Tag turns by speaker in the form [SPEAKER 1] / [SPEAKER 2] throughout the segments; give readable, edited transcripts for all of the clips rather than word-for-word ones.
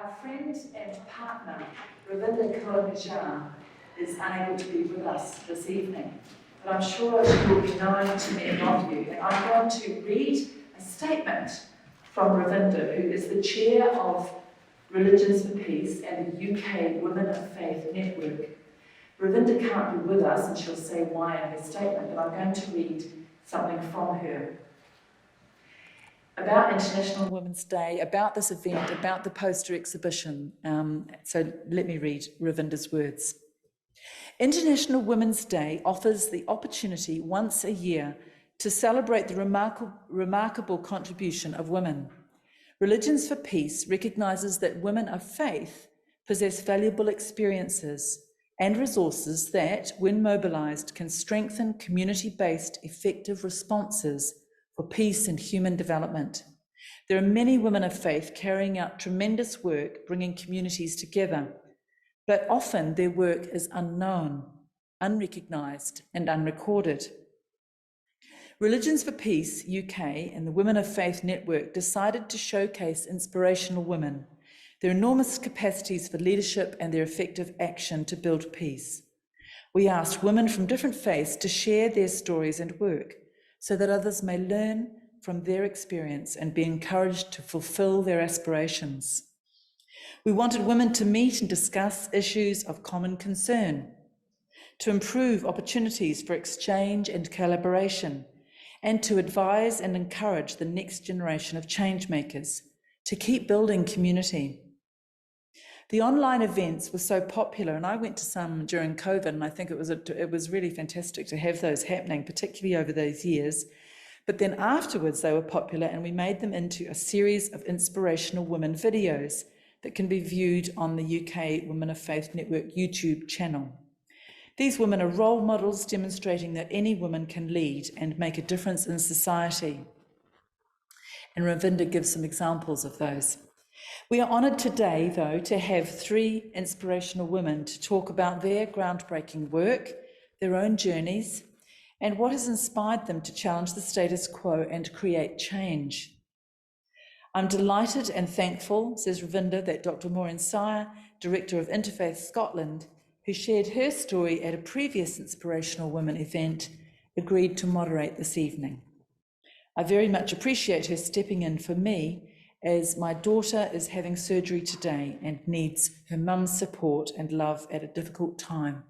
[SPEAKER 1] Our friend and partner, Revd is unable to be with us this evening, but I'm sure she will be known to many of you. And I'm going to read a statement from Revd, who is the chair of Religions for Peace and the UK Women of Faith Network. Revd can't be with us, and she'll say why in her statement, but I'm going to read something from her. About International Women's Day, about this event, about the poster exhibition. So let me read Revd's words. International Women's Day offers the opportunity once a year to celebrate the remarkable contribution of women. Religions for Peace recognises that women of faith possess valuable experiences and resources that, when mobilised, can strengthen community-based effective responses for peace and human development. There are many women of faith carrying out tremendous work, bringing communities together, but often their work is unknown, unrecognised and unrecorded. Religions for Peace UK and the Women of Faith Network decided to showcase inspirational women, their enormous capacities for leadership and their effective action to build peace. We asked women from different faiths to share their stories and work, so that others may learn from their experience and be encouraged to fulfill their aspirations. We wanted women to meet and discuss issues of common concern, to improve opportunities for exchange and collaboration, and to advise and encourage the next generation of change makers to keep building community. The online events were so popular, and I went to some during COVID, and I think it was really fantastic to have those happening, particularly over those years. But then afterwards they were popular, and we made them into a series of inspirational women videos that can be viewed on the UK Women of Faith Network YouTube channel. These women are role models demonstrating that any woman can lead and make a difference in society. And Revd gives some examples of those. We are honoured today, though, to have three inspirational women to talk about their groundbreaking work, their own journeys, and what has inspired them to challenge the status quo and create change. I'm delighted and thankful, says Revd, that Dr. Maureen Sire, Director of Interfaith Scotland, who shared her story at a previous Inspirational Women event, agreed to moderate this evening. I very much appreciate her stepping in for me, as my daughter is having surgery today and needs her mum's support and love at a difficult time.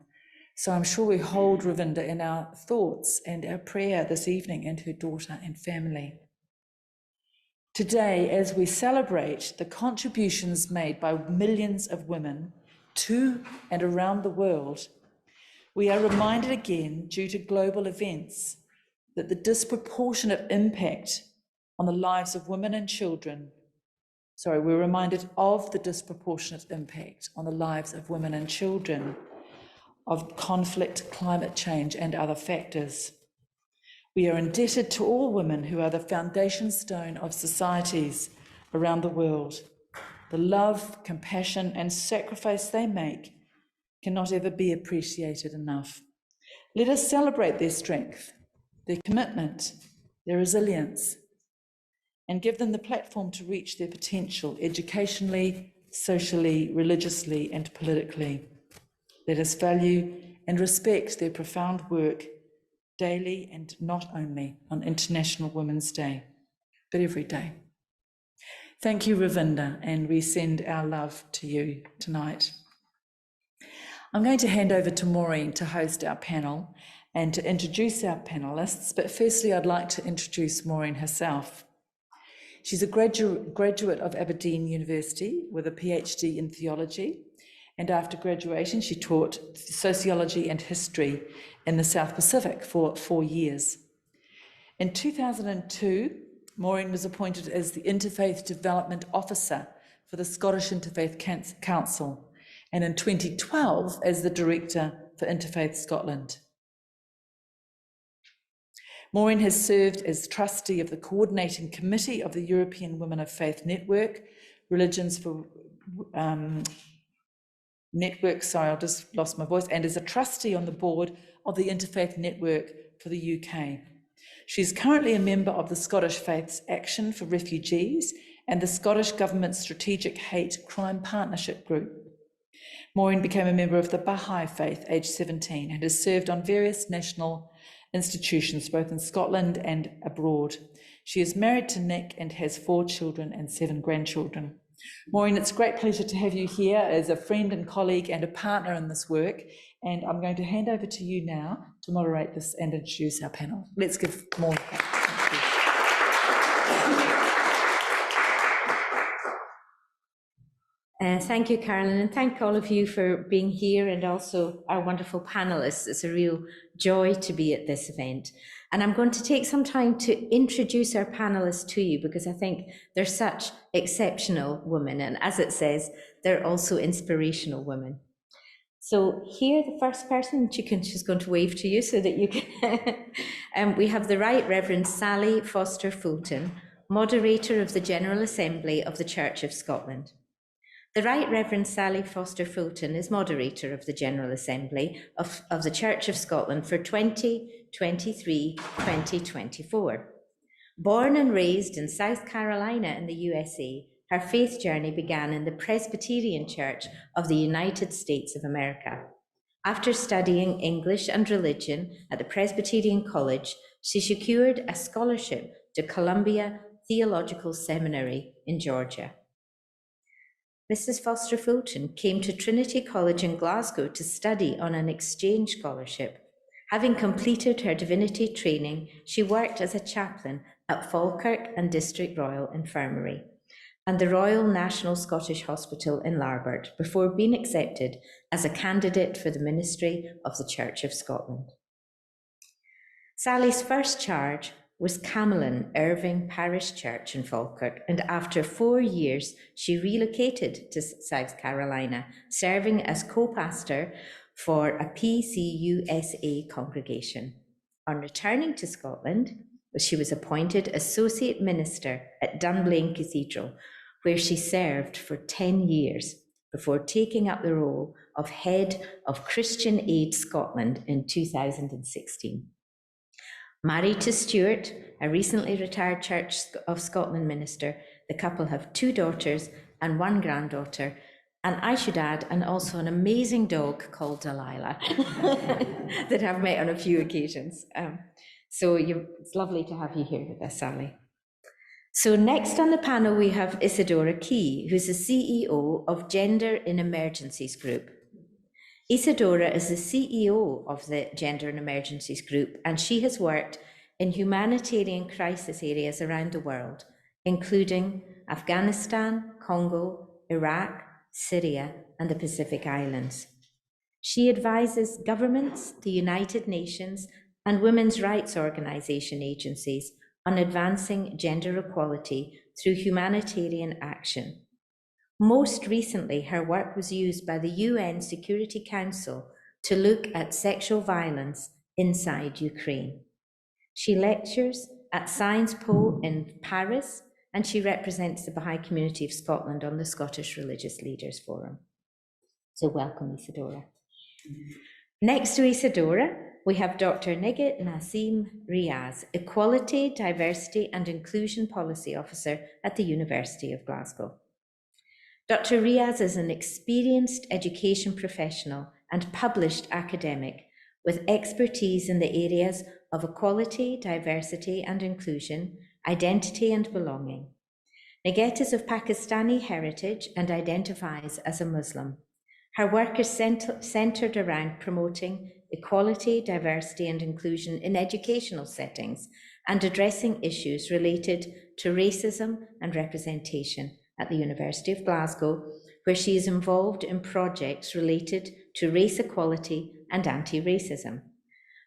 [SPEAKER 1] So I'm sure we hold Revd in our thoughts and our prayer this evening, and her daughter and family. Today, as we celebrate the contributions made by millions of women to and around the world, we are reminded again, due to global events, that the disproportionate impact on the lives of women and children, we're reminded of the disproportionate impact on the lives of women and children of conflict, climate change, and other factors. We are indebted to all women who are the foundation stone of societies around the world. The love, compassion, and sacrifice they make cannot ever be appreciated enough. Let us celebrate their strength, their commitment, their resilience, and give them the platform to reach their potential educationally, socially, religiously, and politically. Let us value and respect their profound work daily, and not only on International Women's Day, but every day. Thank you, Revd, and we send our love to you tonight. I'm going to hand over to Maureen to host our panel and to introduce our panellists, but firstly I'd like to introduce Maureen herself. She's a graduate of Aberdeen University with a PhD in theology, and after graduation she taught sociology and history in the South Pacific for 4 years. In 2002, Maureen was appointed as the Interfaith Development Officer for the Scottish Interfaith Council, and in 2012 as the Director for Interfaith Scotland. Maureen has served as trustee of the Coordinating Committee of the European Women of Faith Network, Religions for Network, sorry, I just lost my voice, and as a trustee on the board of the Interfaith Network for the UK. She's currently a member of the Scottish Faith's Action for Refugees and the Scottish Government's Strategic Hate Crime Partnership Group. Maureen became a member of the Baha'i Faith aged 17 and has served on various national institutions, both in Scotland and abroad. She is married to Nick and has 4 children and 7 grandchildren. Maureen, it's a great pleasure to have you here as a friend and colleague and a partner in this work. And I'm going to hand over to you now to moderate this and introduce our panel. Let's give Maureen a clap.
[SPEAKER 2] Thank you, Carolyn, and thank all of you for being here, and also our wonderful panelists. It's a real joy to be at this event. And I'm going to take some time to introduce our panelists to you, because I think they're such exceptional women. And as it says, they're also inspirational women. So here, the first person, she's going to wave to you so that you can. We have the Right Revd Sally Foster-Fulton, Moderator of the General Assembly of the Church of Scotland. The Right Revd Sally Foster-Fulton is Moderator of the General Assembly of the Church of Scotland for 2023-2024. Born and raised in South Carolina in the USA, her faith journey began in the Presbyterian Church of the United States of America. After studying English and religion at the Presbyterian College, she secured a scholarship to Columbia Theological Seminary in Georgia. Mrs. Foster-Fulton came to Trinity College in Glasgow to study on an exchange scholarship. Having completed her divinity training, she worked as a chaplain at Falkirk and District Royal Infirmary and the Royal National Scottish Hospital in Larbert before being accepted as a candidate for the ministry of the Church of Scotland. Sally's first charge was Camelin Irving Parish Church in Falkirk, and after 4 years, she relocated to South Carolina, serving as co-pastor for a PCUSA congregation. On returning to Scotland, she was appointed Associate Minister at Dunblane Cathedral, where she served for 10 years before taking up the role of Head of Christian Aid Scotland in 2016. Married to Stuart, a recently retired Church of Scotland minister, the couple have 2 daughters and 1 granddaughter, and I should add, and also an amazing dog called Delilah that I've met on a few occasions. So it's lovely to have you here with us, Sally. So next on the panel, we have Isadora Key, who's the CEO of Gender in Emergencies Group. Isadora is the CEO of the Gender in Emergencies Group, and she has worked in humanitarian crisis areas around the world, including Afghanistan, Congo, Iraq, Syria, and the Pacific Islands. She advises governments, the United Nations, and women's rights organization agencies on advancing gender equality through humanitarian action. Most recently, her work was used by the UN Security Council to look at sexual violence inside Ukraine. She lectures at Sciences Po in Paris, and she represents the Baha'i community of Scotland on the Scottish Religious Leaders Forum. So welcome, Isadora. Next to Isadora, we have Dr. Nighat Naseem Riaz, Equality, Diversity and Inclusion Policy Officer at the University of Glasgow. Dr. Riaz is an experienced education professional and published academic with expertise in the areas of equality, diversity and inclusion, identity and belonging. Nighat is of Pakistani heritage and identifies as a Muslim. Her work is centered around promoting equality, diversity and inclusion in educational settings and addressing issues related to racism and representation at the University of Glasgow, where she is involved in projects related to race equality and anti-racism.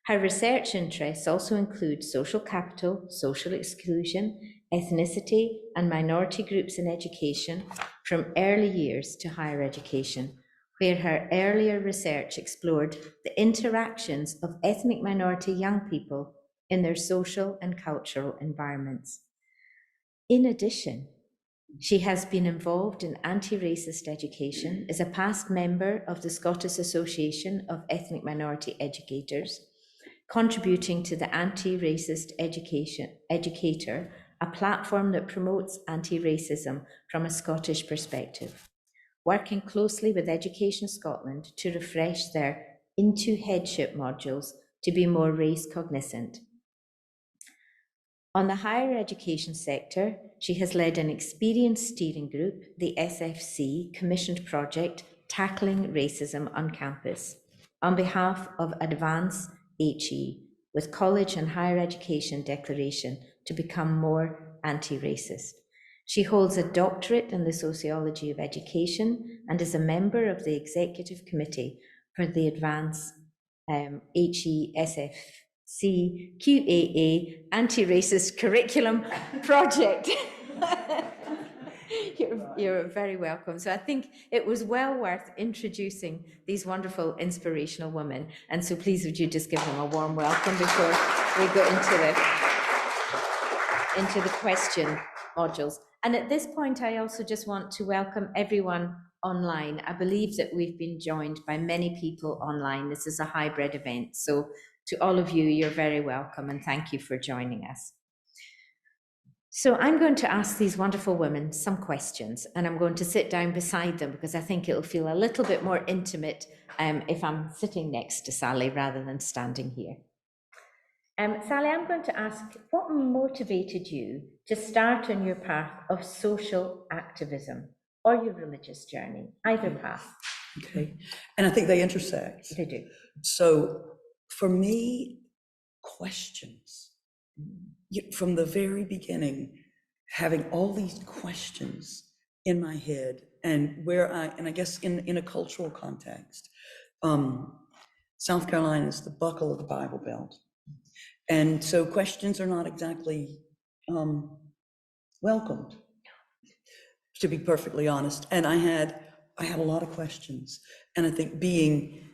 [SPEAKER 2] Her research interests also include social capital, social exclusion, ethnicity, and minority groups in education from early years to higher education, where her earlier research explored the interactions of ethnic minority young people in their social and cultural environments. In addition, she has been involved in anti-racist education, is a past member of the Scottish Association of Ethnic Minority Educators, contributing to the Anti-Racist Educator, a platform that promotes anti-racism from a Scottish perspective, working closely with Education Scotland to refresh their Into Headship modules to be more race cognizant. On the higher education sector, she has led an experienced steering group, the SFC, commissioned project Tackling Racism on Campus, on behalf of Advance HE, with college and higher education declaration to become more anti-racist. She holds a doctorate in the sociology of education and is a member of the executive committee for the Advance HESFC QAA Anti-Racist Curriculum Project. You're very welcome. So I think it was well worth introducing these wonderful inspirational women. And so please would you just give them a warm welcome before we go into the question modules. And at this point, I also just want to welcome everyone online. I believe that we've been joined by many people online. This is a hybrid event. So to all of you, you're very welcome and thank you for joining us. So I'm going to ask these wonderful women some questions and I'm going to sit down beside them because I think it'll feel a little bit more intimate if I'm sitting next to Sally rather than standing here. Sally, I'm going to ask, what motivated you to start on your path of social activism or your religious journey, either path?
[SPEAKER 3] Okay, and I think they intersect.
[SPEAKER 2] They do.
[SPEAKER 3] So for me, questions. From the very beginning, having all these questions in my head and I guess in a cultural context, South Carolina is the buckle of the Bible Belt. And so questions are not exactly welcomed, to be perfectly honest. And I had a lot of questions. And I think being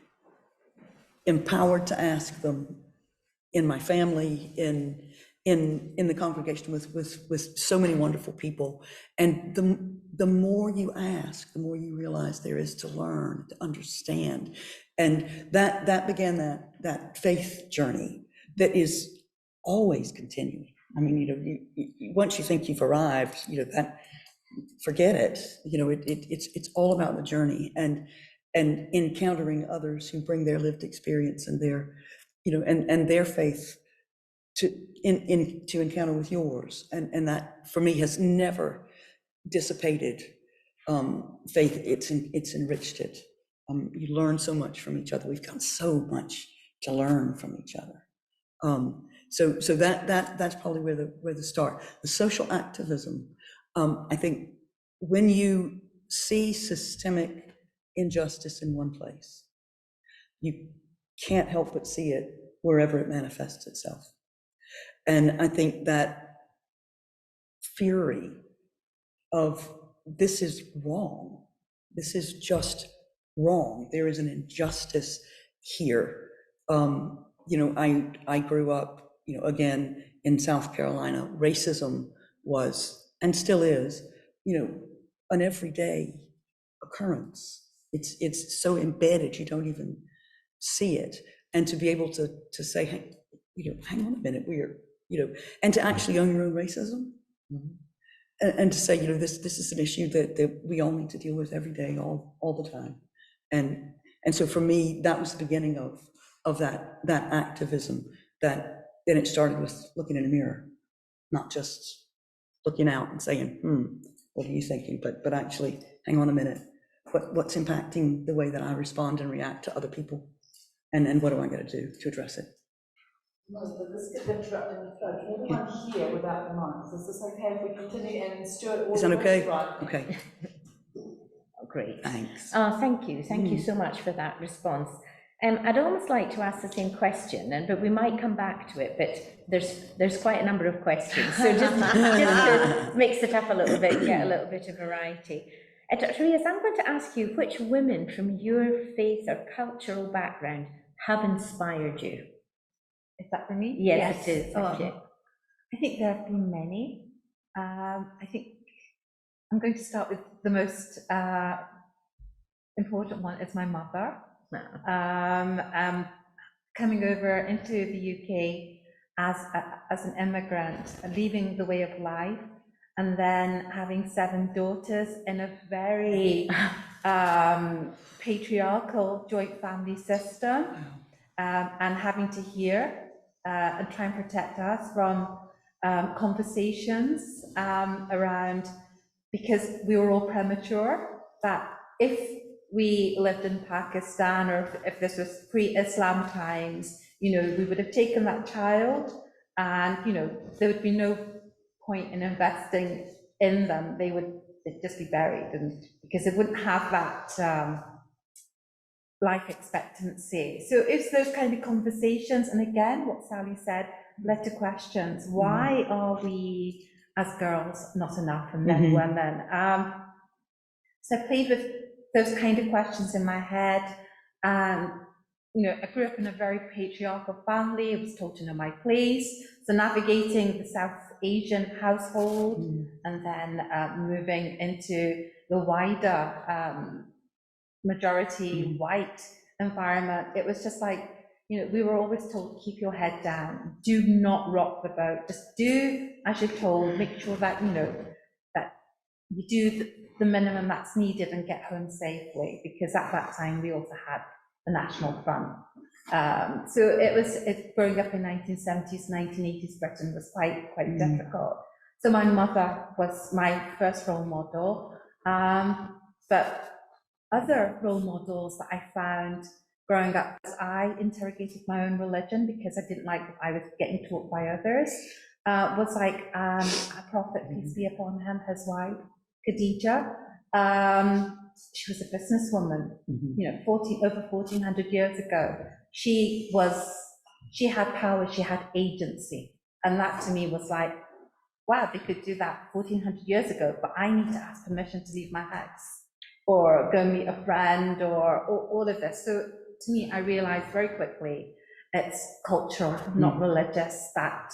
[SPEAKER 3] empowered to ask them in my family, in the congregation with so many wonderful people. And the more you ask, the more you realize there is to learn, to understand. And that began that faith journey that is always continuing. I mean, once you think you've arrived, that forget it. It's all about the journey and encountering others who bring their lived experience and their, and their faith to encounter with yours, and that for me has never dissipated faith. It's enriched it. You learn so much from each other. We've got so much to learn from each other. So that's probably where the start. The social activism. I think when you see systemic injustice in one place, you can't help but see it wherever it manifests itself. And I think that fury of this is wrong, this is just wrong, there is an injustice here. I grew up, again, in South Carolina. Racism was, and still is, an everyday occurrence. It's so embedded, you don't even see it. And to be able to say, hey, hang on a minute, and to actually own your own racism, and to say, this is an issue that we all need to deal with every day, all the time. And so for me, that was the beginning of that activism. Then it started with looking in a mirror, not just looking out and saying, what are you thinking? But actually, hang on a minute, what's impacting the way that I respond and react to other people? And what am I going to do to address it?
[SPEAKER 1] This could interrupt in the flow. Can everyone hear without the mics? Is this okay if we continue? And Stuart,
[SPEAKER 3] is that okay?
[SPEAKER 1] Right.
[SPEAKER 3] Okay.
[SPEAKER 2] Oh, great.
[SPEAKER 3] Thanks.
[SPEAKER 2] Thank you. Thank you so much for that response. I'd almost like to ask the same question, but we might come back to it, but there's quite a number of questions. So just to mix it up a little bit, get a little bit of variety. Dr. Rias, I'm going to ask you, which women from your faith or cultural background have inspired you?
[SPEAKER 4] Is that for me?
[SPEAKER 2] Yes, it is.
[SPEAKER 4] I think there have been many. I think I'm going to start with the most important one is my mother. coming over into the UK as an immigrant, leaving the way of life, and then having 7 daughters in a very patriarchal joint family system, and having to hear and try and protect us from conversations around, because we were all premature, that if we lived in Pakistan, or if this was pre-Islam times, you know, we would have taken that child and, you know, there would be no point in investing in them. They'd just be buried, and because they wouldn't have that life expectancy. So it's those kind of conversations, and again, what Sally said led to questions. Why are we as girls not enough, and then women? So I played with those kind of questions in my head, and you know, I grew up in a very patriarchal family. I was told to know my place. So navigating the South Asian household, and then moving into the wider majority white environment, it was just like, you know, we were always told, keep your head down, do not rock the boat, just do as you're told, make sure that, you know, that you do the minimum that's needed and get home safely, because at that time we also had the National Front. So it's growing up in 1970s, 1980s Britain was quite difficult. So my mother was my first role model, but other role models that I found growing up, I interrogated my own religion because I didn't like what I was getting taught by others, was like a prophet, peace be upon him, his wife, Khadija. She was a businesswoman, you know, over 1400 years ago. She had power, she had agency. And that to me was like, wow, they could do that 1400 years ago, but I need to ask permission to leave my house or go meet a friend, or all of this. So to me, I realized very quickly it's cultural, not religious, that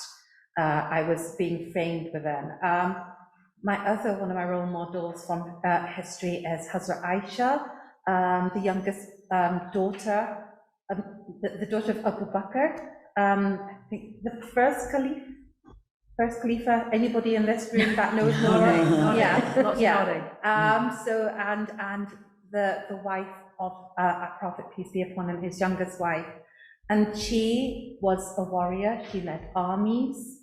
[SPEAKER 4] I was being framed within. One of my role models from history is Hazrat Aisha, the youngest daughter, the daughter of Abu Bakr, I think the first Khalifa. Anybody in this room that knows more? So and the wife of our Prophet, peace be upon him, his youngest wife, and she was a warrior. She led armies.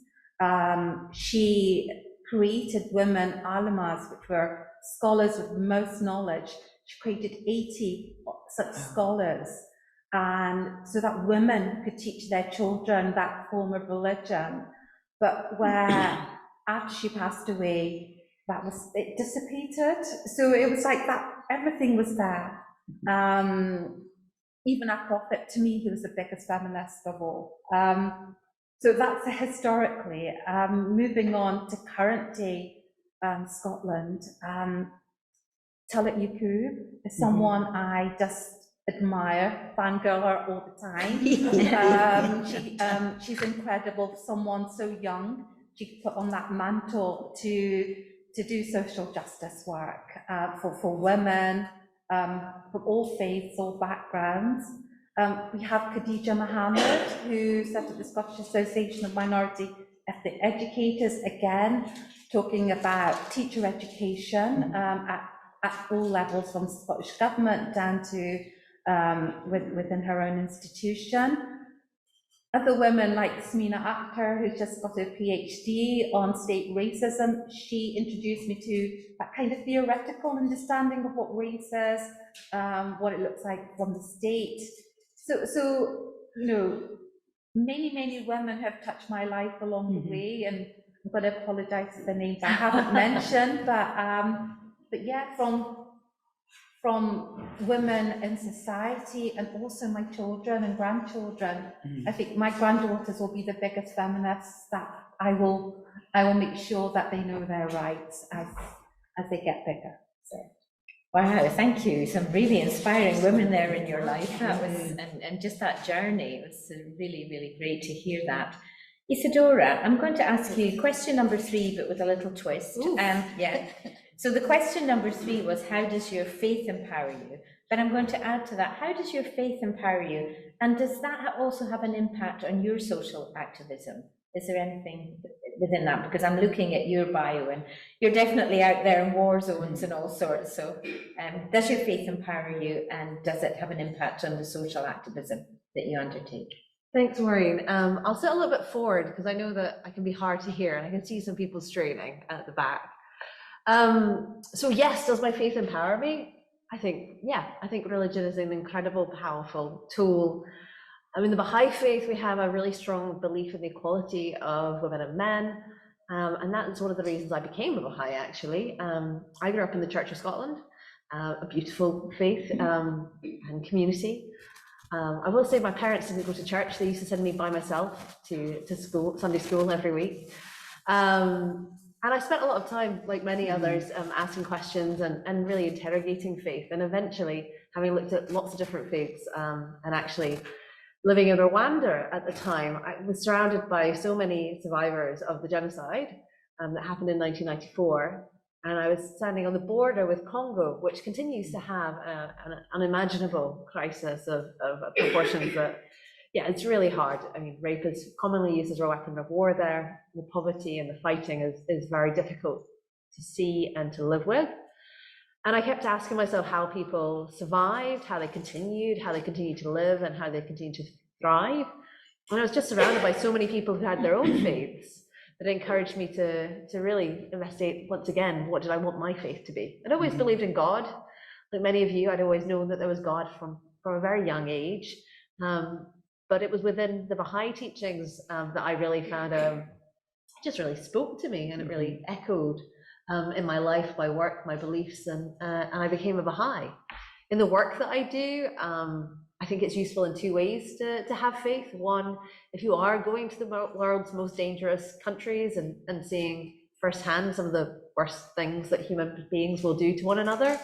[SPEAKER 4] She created women alimas, which were scholars with the most knowledge. She created 80 such scholars, and so that women could teach their children that form of religion. But where after she passed away, it dissipated. So it was like that, everything was there. Even our prophet, to me, he was the biggest feminist of all. So that's historically. Moving on to current day Scotland, Tullett Yakub is someone I just admire, fangirl her all the time. She's incredible, someone so young. She put on that mantle to do social justice work for women from all faiths, all backgrounds. We have Khadija Mohammed, who set up the Scottish Association of Minority Ethnic Educators, again, talking about teacher education at all levels, from Scottish Government down to within her own institution. Other women like Smina Akhtar, who's just got a PhD on state racism, she introduced me to that kind of theoretical understanding of what race is, what it looks like from the state. So you know, many women have touched my life along the way, and I'm going to apologise for the names I haven't mentioned, but yeah, from women in society, and also my children and grandchildren. I think my granddaughters will be the biggest feminists that I will make sure that they know their rights as they get bigger. So.
[SPEAKER 2] Wow, thank you. Some really inspiring women there in your life. That was, and just that journey, it was really, really great to hear that. Isadora, I'm going to ask you question number 3, but with a little twist.
[SPEAKER 1] Yeah.
[SPEAKER 2] So the question number 3 was, how does your faith empower you? But I'm going to add to that, how does your faith empower you? And does that also have an impact on your social activism? Is there anything within that? Because I'm looking at your bio and you're definitely out there in war zones and all sorts. So does your faith empower you, and does it have an impact on the social activism that you undertake?
[SPEAKER 5] Thanks, Maureen. I'll sit a little bit forward because I know that I can be hard to hear and I can see some people straining at the back. So yes, does my faith empower me? I think religion is an incredible, powerful tool. In the Baha'i faith, we have a really strong belief in the equality of women and men. And that's one of the reasons I became a Baha'i, actually. I grew up in the Church of Scotland, a beautiful faith and community. I will say my parents didn't go to church. They used to send me by myself to school, Sunday school every week. And I spent a lot of time, like many others, asking questions and really interrogating faith. And eventually, having looked at lots of different faiths and actually living in Rwanda at the time, I was surrounded by so many survivors of the genocide that happened in 1994. And I was standing on the border with Congo, which continues to have an unimaginable crisis of proportions that, yeah, it's really hard. Rape is commonly used as a weapon of war there. The poverty and the fighting is very difficult to see and to live with. And I kept asking myself how people survived, how they continued to live, and how they continued to thrive. And I was just surrounded by so many people who had their own faiths that encouraged me to really investigate once again, what did I want my faith to be? I'd always believed in God. Like many of you, I'd always known that there was God from a very young age. But it was within the Baha'i teachings that I really found it just really spoke to me, and it really echoed in my life, my work, my beliefs, and I became a Baha'i. In the work that I do, I think it's useful in 2 ways to have faith. One, if you are going to the world's most dangerous countries and seeing firsthand some of the worst things that human beings will do to one another,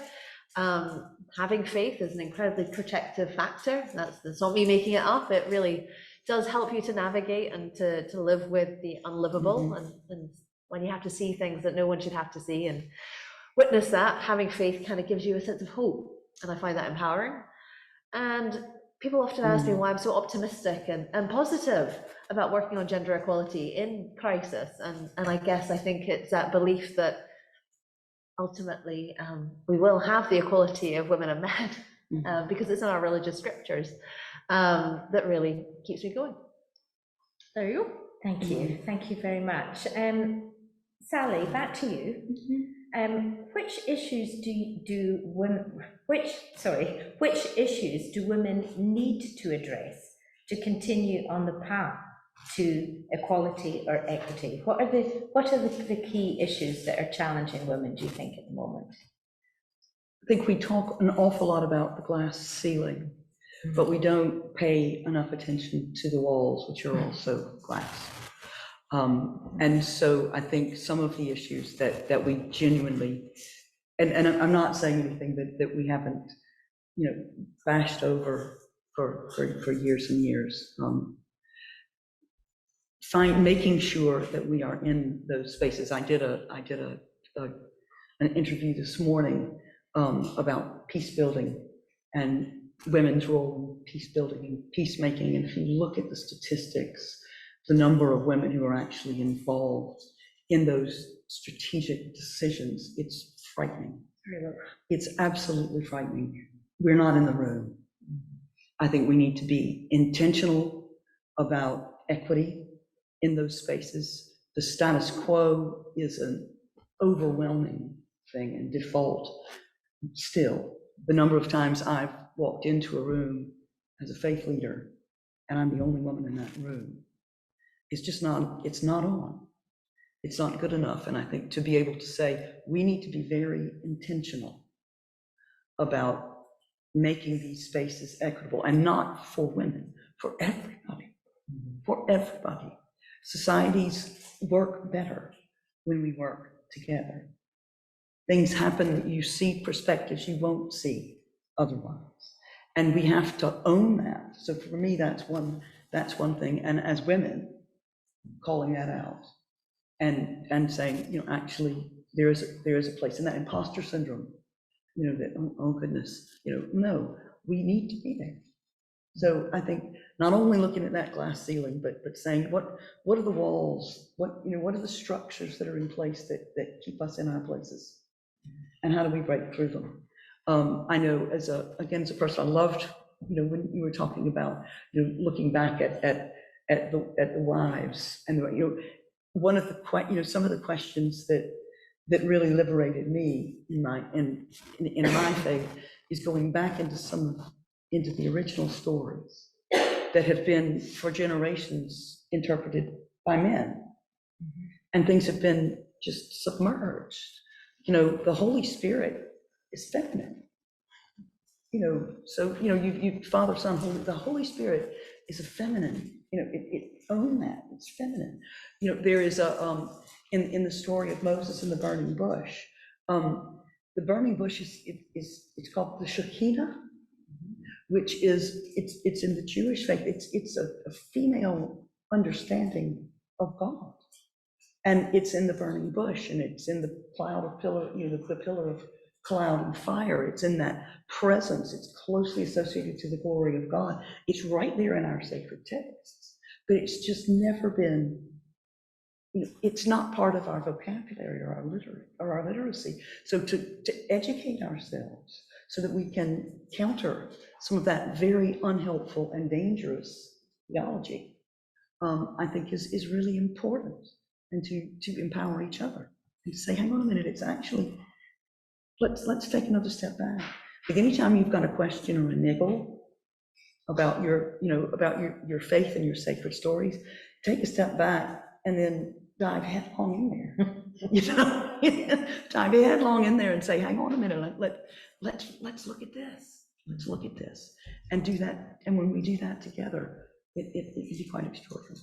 [SPEAKER 5] having faith is an incredibly protective factor. That's not me making it up. It really does help you to navigate and to live with the unlivable, and when you have to see things that no one should have to see and witness that, having faith kind of gives you a sense of hope, and I find that empowering. And people often ask me why I'm so optimistic and positive about working on gender equality in crisis, and I think it's that belief that ultimately we will have the equality of women and men because it's in our religious scriptures that really keeps me going. There you go.
[SPEAKER 2] Thank you very much. Sally, back to you. Which issues do women need to address to continue on the path to equality or equity? What are the key issues that are challenging women, do you think, at the moment?
[SPEAKER 3] I think we talk an awful lot about the glass ceiling, but we don't pay enough attention to the walls, which are also glass. And so I think some of the issues that we genuinely, and I'm not saying anything that we haven't, bashed over for years and years, making sure that we are in those spaces. I did an interview this morning about peace building and women's role in peace building and peacemaking. And if you look at the statistics, the number of women who are actually involved in those strategic decisions, it's frightening. It's absolutely frightening. We're not in the room. I think we need to be intentional about equity in those spaces. The status quo is an overwhelming thing and default. Still, the number of times I've walked into a room as a faith leader and I'm the only woman in that room, it's just not, it's not on. It's not good enough. And I think to be able to say, we need to be very intentional about making these spaces equitable, and not for women, for everybody, for everybody. Societies work better when we work together. Things happen that you see perspectives you won't see otherwise. And we have to own that. So for me, that's one thing. And as women, calling that out and saying, actually, there is a place in that imposter syndrome, you know, that, oh goodness, you know, no, we need to be there. So I think not only looking at that glass ceiling, but saying what are the walls, what are the structures that are in place that keep us in our places, and how do we break through them? I know as a person, I loved, you know, when you were talking about, you know, looking back at the wives, and you know, one of the some of the questions that really liberated me in my faith is going back into the original stories that have been for generations interpreted by men, and things have been just submerged. You know, the Holy Spirit is feminine. You know, so you know, you Father, Son, Holy. The Holy Spirit is a feminine. You know, it own that. It's feminine. You know, there is a in the story of Moses and the burning bush. The burning bush it's called the Shekinah, which is it's in the Jewish faith. It's a female understanding of God, and it's in the burning bush, and it's in the cloud of pillar. You know, the pillar of cloud and fire. It's in that presence. It's closely associated to the glory of God. It's right there in our sacred texts, but it's just never been, you know, it's not part of our vocabulary or our literacy. So to educate ourselves so that we can counter some of that very unhelpful and dangerous theology, I think is really important, and to empower each other and to say, hang on a minute, it's actually, let's take another step back. Like anytime you've got a question or a niggle about your faith and your sacred stories, take a step back and then dive headlong in there. You know, dive headlong in there and say, hang on a minute, let's look at this. Let's look at this and do that. And when we do that together, it can be quite extraordinary.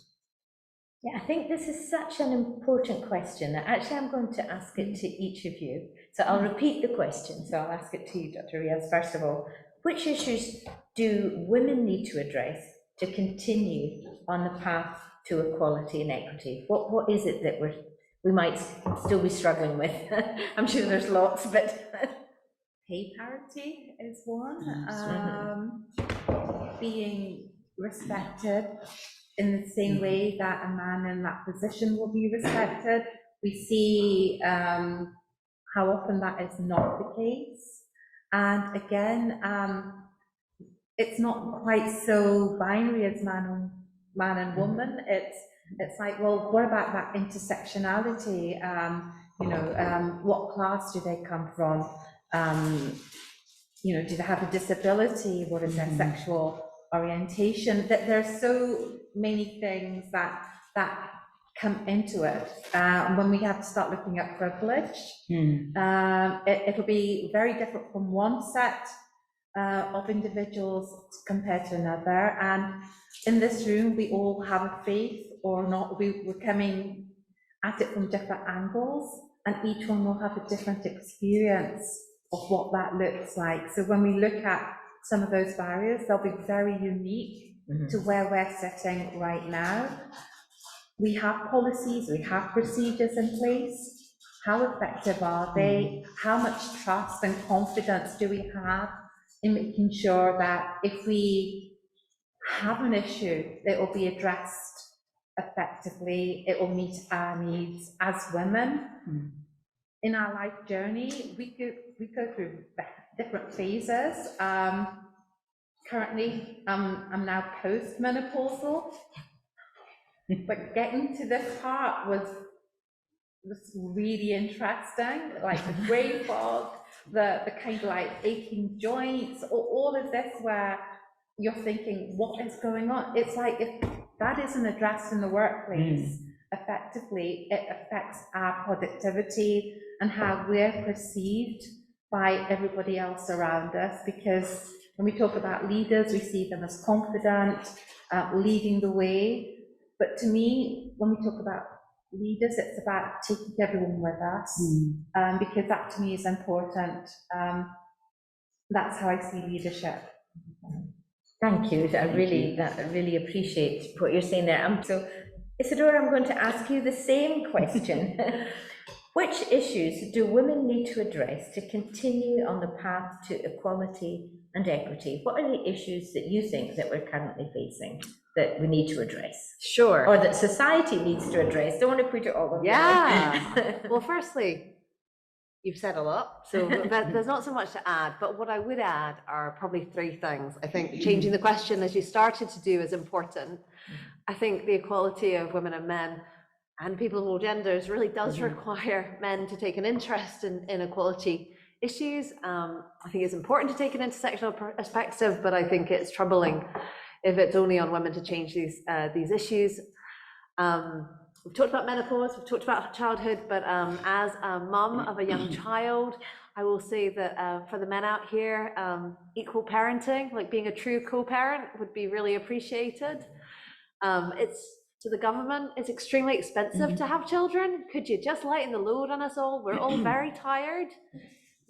[SPEAKER 2] Yeah, I think this is such an important question that actually I'm going to ask it to each of you. So I'll repeat the question. So I'll ask it to you, Dr. Revd. First of all, which issues do women need to address to continue on the path to equality and equity? What is it that we might still be struggling with? I'm sure there's lots, but
[SPEAKER 4] Pay parity is one. Being respected in the same way that a man in that position will be respected. We see how often that is not the case. And again, it's not quite so binary as man and woman. It's like, well, what about that intersectionality? You know, what class do they come from? You know, do they have a disability? What is their sexual orientation? That there's so many things that come into it. When we have to start looking at privilege, it'll be very different from one set of individuals compared to another. And in this room, we all have a faith or not. We're coming at it from different angles, and each one will have a different experience of what that looks like. So when we look at some of those barriers, they'll be very unique to where we're sitting right now. We have policies, we have procedures in place. How effective are they? How much trust and confidence do we have in making sure that if we have an issue, it will be addressed effectively, it will meet our needs as women? In our life journey, we go through different phases. Currently, I'm now post-menopausal, but getting to this part was really interesting, like the brain fog, the kind of like aching joints, all of this where you're thinking, what is going on? It's like, if that isn't addressed in the workplace effectively, it affects our productivity and how we're perceived by everybody else around us. Because when we talk about leaders, we see them as confident, leading the way. But to me, when we talk about leaders, it's about taking everyone with us, because that to me is important. That's how I see leadership.
[SPEAKER 2] thank you. I really appreciate what you're saying there. So Isadora, I'm going to ask you the same question. Which issues do women need to address to continue on the path to equality and equity? What are the issues that you think that we're currently facing that we need to address?
[SPEAKER 5] Sure.
[SPEAKER 2] Or that society needs to address? Don't want to put it all on
[SPEAKER 5] Yeah. Well, firstly, you've said a lot, so there's not so much to add, but what I would add are probably three things. I think changing the question, as you started to do, is important. I think the equality of women and men and people of all genders really does require men to take an interest in equality issues. I think it's important to take an intersectional perspective, but I think it's troubling if it's only on women to change these issues. We've talked about menopause, we've talked about childhood, but as a mum of a young child, I will say that for the men out here, equal parenting, like being a true co-parent, would be really appreciated. It's to the government, it's extremely expensive to have children. Could you just lighten the load on us all? We're all very tired.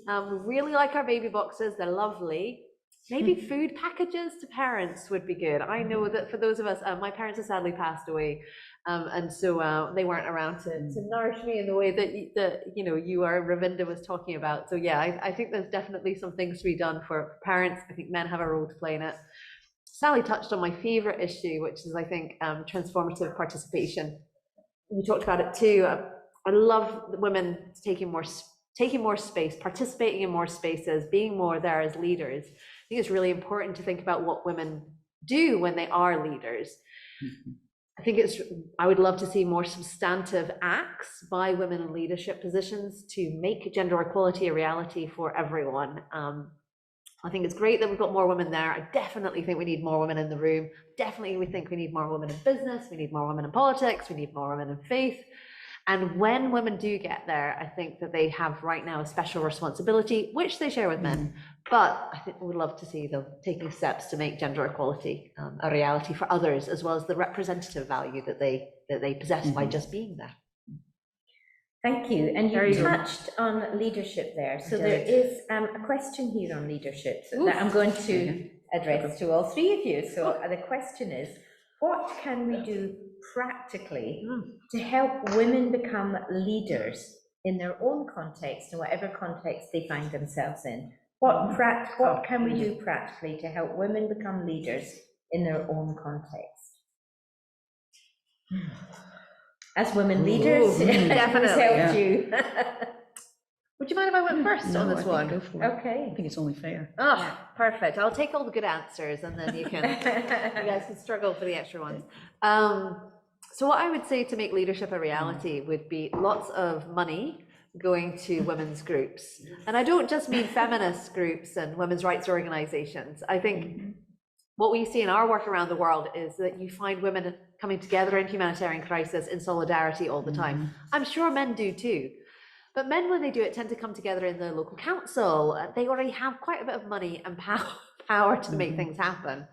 [SPEAKER 5] We really like our baby boxes, they're lovely. Maybe food packages to parents would be good. I know that for those of us, my parents have sadly passed away, and so they weren't around to nourish me in the way that you are, Ravinda, was talking about. So yeah, I think there's definitely some things to be done for parents. I think men have a role to play in it. Sally touched on my favorite issue, which is, I think, transformative participation. You talked about it too. I love women taking more space, participating in more spaces, being more there as leaders. I think it's really important to think about what women do when they are leaders. I would love to see more substantive acts by women in leadership positions to make gender equality a reality for everyone. I think it's great that we've got more women there. I definitely think we need more women in the room. Definitely we think we need more women in business, we need more women in politics, we need more women in faith. And when women do get there, I think that they have right now a special responsibility, which they share with men. But I think we'd love to see them taking steps to make gender equality a reality for others, as well as the representative value that they possess by just being there.
[SPEAKER 2] Thank you. And you touched on leadership there. So there is a question here on leadership that I'm going to address to all three of you. So the question is, what can we do practically to help women become leaders in their own context, in whatever context they find themselves in? What can we do practically to help women become leaders in their own context? As women leaders, definitely helped you.
[SPEAKER 5] Would you mind if I went first on this one?
[SPEAKER 3] Go for it.
[SPEAKER 2] Okay.
[SPEAKER 3] I think it's only fair.
[SPEAKER 5] Oh, perfect. I'll take all the good answers and then you guys can struggle for the extra ones. So what I would say to make leadership a reality would be lots of money going to women's groups. And I don't just mean feminist groups and women's rights organizations. I think what we see in our work around the world is that you find women coming together in humanitarian crisis in solidarity all the time. I'm sure men do too. But men, when they do it, tend to come together in the local council. They already have quite a bit of money and power to make things happen.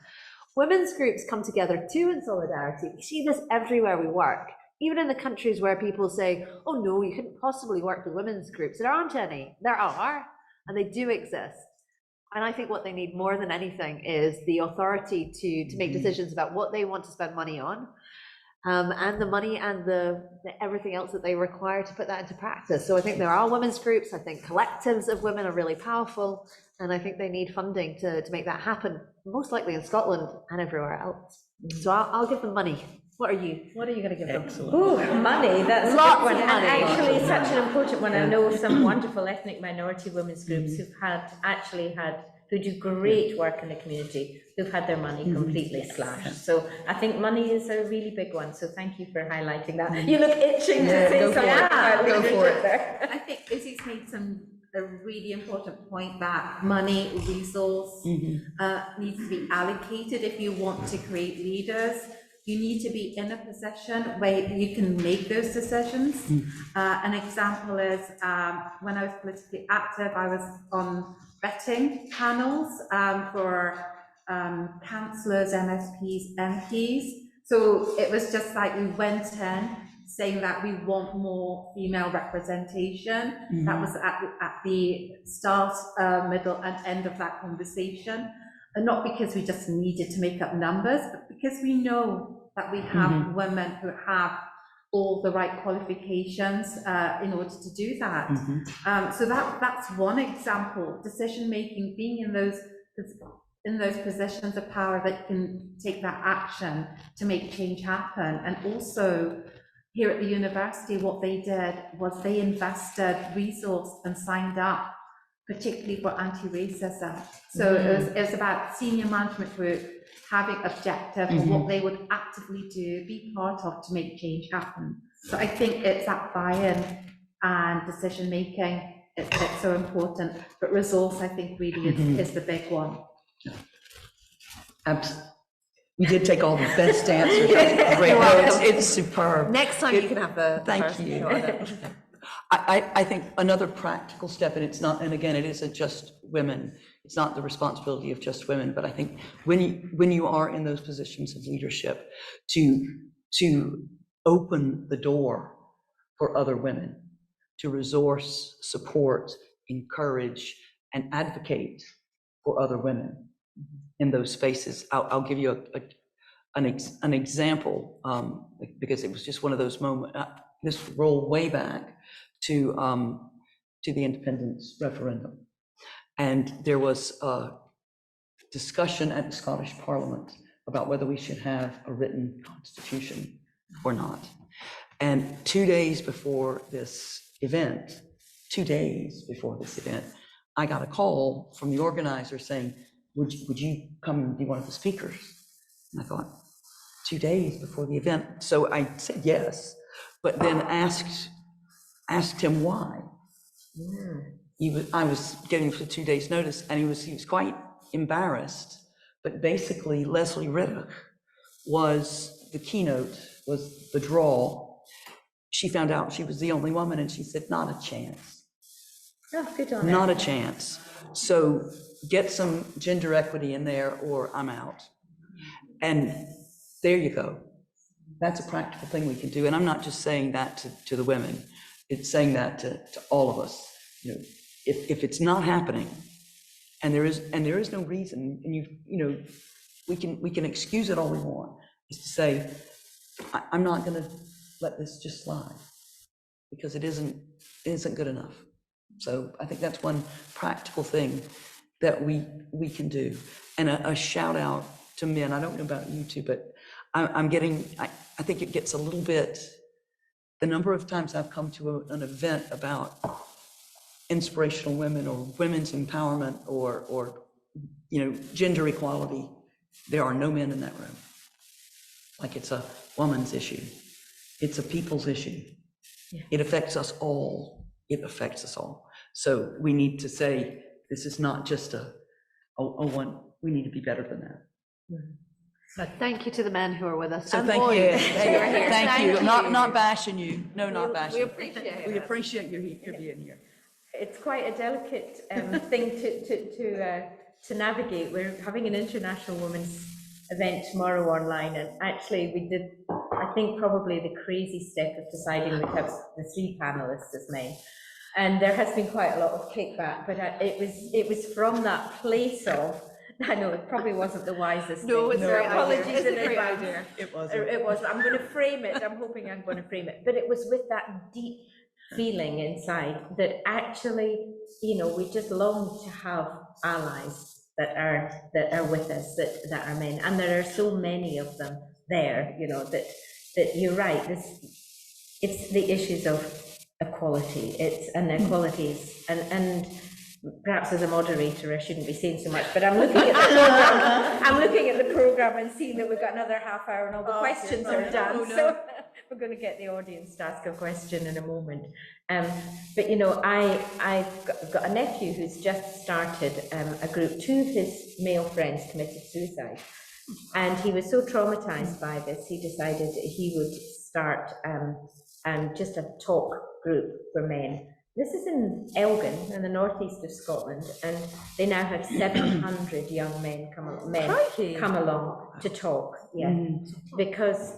[SPEAKER 5] Women's groups come together too in solidarity. We see this everywhere we work. Even in the countries where people say, oh no, you couldn't possibly work with women's groups. There aren't any. There are, and they do exist. And I think what they need more than anything is the authority to make decisions about what they want to spend money on, and the money and the everything else that they require to put that into practice. So I think there are women's groups. I think collectives of women are really powerful, and I think they need funding to make that happen, most likely in Scotland and everywhere else. So I'll give them money. What are you going to give them?
[SPEAKER 2] Oh, money, that's
[SPEAKER 5] Lots
[SPEAKER 2] a good one.
[SPEAKER 5] of money.
[SPEAKER 2] And actually such an important one. I know of some wonderful ethnic minority women's groups who do great work in the community, who've had their money completely slashed. So I think money is a really big one. So thank you for highlighting that. You look itching to say something about leadership there.
[SPEAKER 6] I think Izzy's made a really important point that money, resource needs to be allocated if you want to create leaders. You need to be in a position where you can make those decisions. An example is when I was politically active, I was on vetting panels for councillors, MSPs, MPs. So it was just like we went in saying that we want more female representation. That was at the start, middle and end of that conversation. And not because we just needed to make up numbers, but because we know that we have women who have all the right qualifications in order to do that. So that's one example. Decision making, being in those positions of power that can take that action to make change happen. And also here at the university, what they did was they invested resource and signed up particularly for anti-racism. So it was about senior management group having objective for what they would actively do, be part of to make change happen. So I think it's that buy-in and decision making, it's so important. But resource, I think, really is the big one.
[SPEAKER 3] Absolutely. You did take all the best answers. Great. It's superb.
[SPEAKER 5] Next time you can have the
[SPEAKER 3] Thank
[SPEAKER 5] first
[SPEAKER 3] you.
[SPEAKER 5] shot at it.
[SPEAKER 3] I think another practical step, and it's not, and again, it isn't just women. It's not the responsibility of just women, but I think when you are in those positions of leadership, to open the door for other women, to resource, support, encourage, and advocate for other women in those spaces. I'll give you an example, because it was just one of those moments. This roll way back to the independence referendum, and there was a discussion at the Scottish Parliament about whether we should have a written constitution or not. And 2 days before this event, I got a call from the organizer saying, would you come and be one of the speakers? And I thought, 2 days before the event. So I said yes, but then asked him why. I was getting for 2 days notice, and he was quite embarrassed, but basically Leslie Riddoch was the keynote, was the draw. She found out she was the only woman, and she said, not a chance.
[SPEAKER 2] Oh, good on her.
[SPEAKER 3] Not a chance. So get some gender equity in there or I'm out. And there you go. That's a practical thing we can do. And I'm not just saying that to the women, it's saying that to all of us. You know, if it's not happening, and there is no reason, and we can excuse it all we want, is to say, I'm not going to let this just slide, because it isn't good enough. So I think that's one practical thing that we can do. And a shout out to men. I don't know about you two, but I think it gets a little bit, the number of times I've come to an event about inspirational women or women's empowerment or gender equality, there are no men in that room. Like it's a woman's issue. It's a people's issue. Yeah. It affects us all. It affects us all. So we need to say, this is not just a one, we need to be better than that.
[SPEAKER 5] Mm-hmm. So thank you to the men who are with us.
[SPEAKER 3] So
[SPEAKER 5] and
[SPEAKER 3] thank
[SPEAKER 5] boys
[SPEAKER 3] you.
[SPEAKER 5] who are here.
[SPEAKER 3] Thank you. Not bashing you. No, not bashing.
[SPEAKER 5] We appreciate it.
[SPEAKER 3] We appreciate you being here.
[SPEAKER 2] It's quite a delicate thing to navigate. We're having an International Women's event tomorrow online, and actually we did, I think, probably the crazy step of deciding we'd have the 3 panelists as men. And there has been quite a lot of kickback, but it was from that place of, I know it probably wasn't the wisest thing.
[SPEAKER 5] It's very
[SPEAKER 2] apologies in
[SPEAKER 5] a great
[SPEAKER 2] advance.
[SPEAKER 5] idea.
[SPEAKER 3] It was.
[SPEAKER 2] It was. I'm going to frame it. I'm hoping I'm going to frame it. But it was with that deep feeling inside that actually, we just long to have allies that are with us, that are men, and there are so many of them there. That you're right. It's the issues of equality. It's inequalities, and perhaps as a moderator I shouldn't be saying so much, but I'm looking at the program. I'm looking at the program and seeing that we've got another half hour and all the questions are done. So we're going to get the audience to ask a question in a moment. But I've got a nephew who's just started a group. 2 of his male friends committed suicide, and he was so traumatized by this, he decided that he would start just a talk group for men. This is in Elgin, in the northeast of Scotland, and they now have 700 young men come along to talk. Yeah, because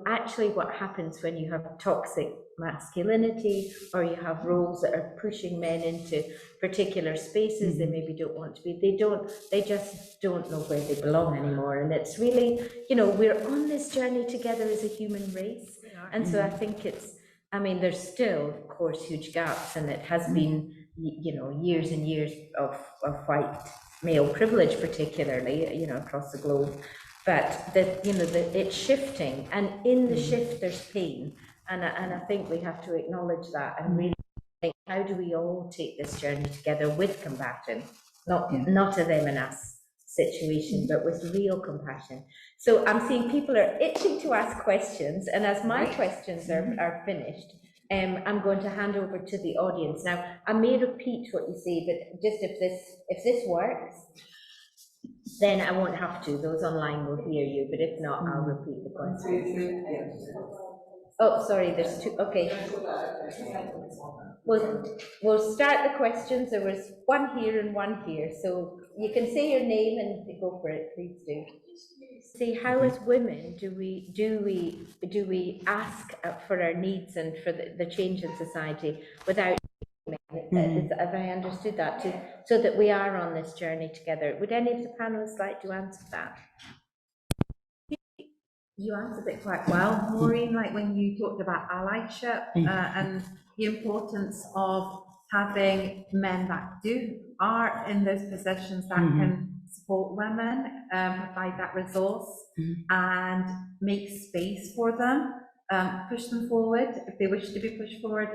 [SPEAKER 2] actually, what happens when you have toxic masculinity, or you have roles that are pushing men into particular spaces they maybe don't want to be, they just don't know where they belong anymore. And it's really, we're on this journey together as a human race, And so I think I mean, there's still, of course, huge gaps, and it has been, years and years of white male privilege, particularly, across the globe. But it's shifting, and in the shift, there's pain. And I think we have to acknowledge that and really think, how do we all take this journey together with compassion? Not a them and us situation, but with real compassion. So I'm seeing people are itching to ask questions, and as my questions are finished, I'm going to hand over to the audience. Now, I may repeat what you say, but just if this works, then I won't have to. Those online will hear you, but if not, I'll repeat the question. Oh, sorry, there's two. Okay. We'll start the questions. There was one here and one here, so you can say your name and go for it, please do. Say, how as women do we ask for our needs and for the change in society without have I understood that too, so that we are on this journey together? Would any of the panelists like to answer that?
[SPEAKER 6] You answered it quite well, Maureen, like when you talked about allyship and the importance of having men that are in those positions that can support women, provide that resource and make space for them, push them forward if they wish to be pushed forward,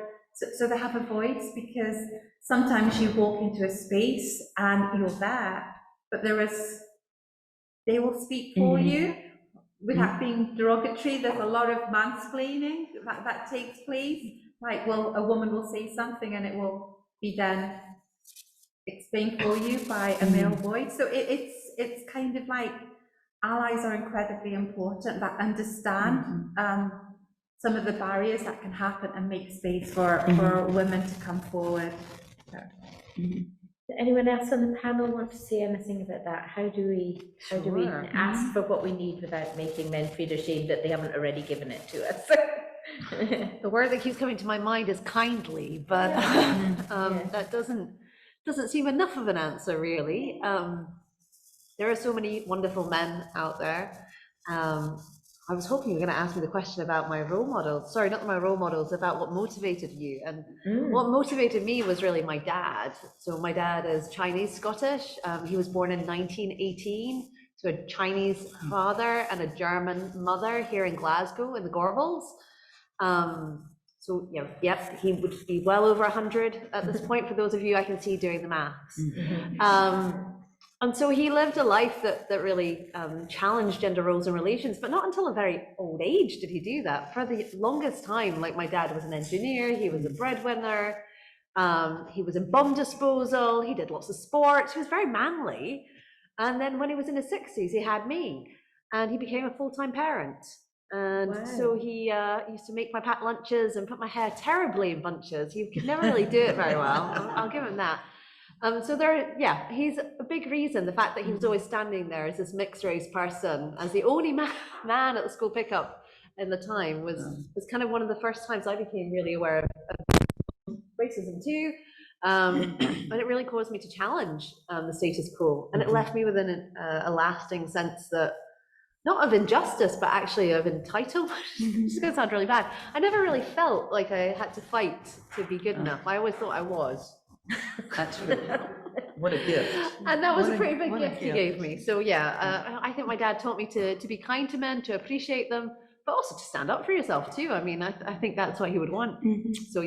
[SPEAKER 6] so they have a voice. Because sometimes you walk into a space and you're there, but they will speak for you. Without being derogatory, there's a lot of mansplaining that takes place. Like, well, a woman will say something and it will be then explained for you by a male voice. So it's kind of like allies are incredibly important that understand some of the barriers that can happen and make space for women to come forward.
[SPEAKER 2] Does anyone else on the panel want to say anything about that? How do we ask for what we need without making men feel ashamed that they haven't already given it to us?
[SPEAKER 5] The word that keeps coming to my mind is kindly, but that doesn't seem enough of an answer, really. There are so many wonderful men out there. I was hoping you were going to ask me the question about my role models. Sorry, not my role models, about what motivated you. And what motivated me was really my dad. So my dad is Chinese Scottish. He was born in 1918. So a Chinese father and a German mother here in Glasgow in the Gorbals. So he would be well over 100 at this point, for those of you I can see doing the maths. And so he lived a life that really challenged gender roles and relations, but not until a very old age did he do that. For the longest time, like, my dad was an engineer, he was a breadwinner, he was in bomb disposal, he did lots of sports, he was very manly. And then when he was in his 60s, he had me, and he became a full-time parent. And so he used to make my packed lunches and put my hair terribly in bunches. He could never really do it very well, I'll give him that. So he's a big reason, the fact that he was always standing there as this mixed race person, as the only man at the school pickup in the time, was kind of one of the first times I became really aware of racism too. And it really caused me to challenge the status quo. And it left me with a lasting sense that, not of injustice, but actually of entitlement. It's going to sound really bad. I never really felt like I had to fight to be good enough. I always thought I was.
[SPEAKER 3] That's really, what a gift.
[SPEAKER 5] And that was a pretty big gift he gave me. So I think my dad taught me to be kind to men, to appreciate them, but also to stand up for yourself too. I mean, I think that's what he would want. So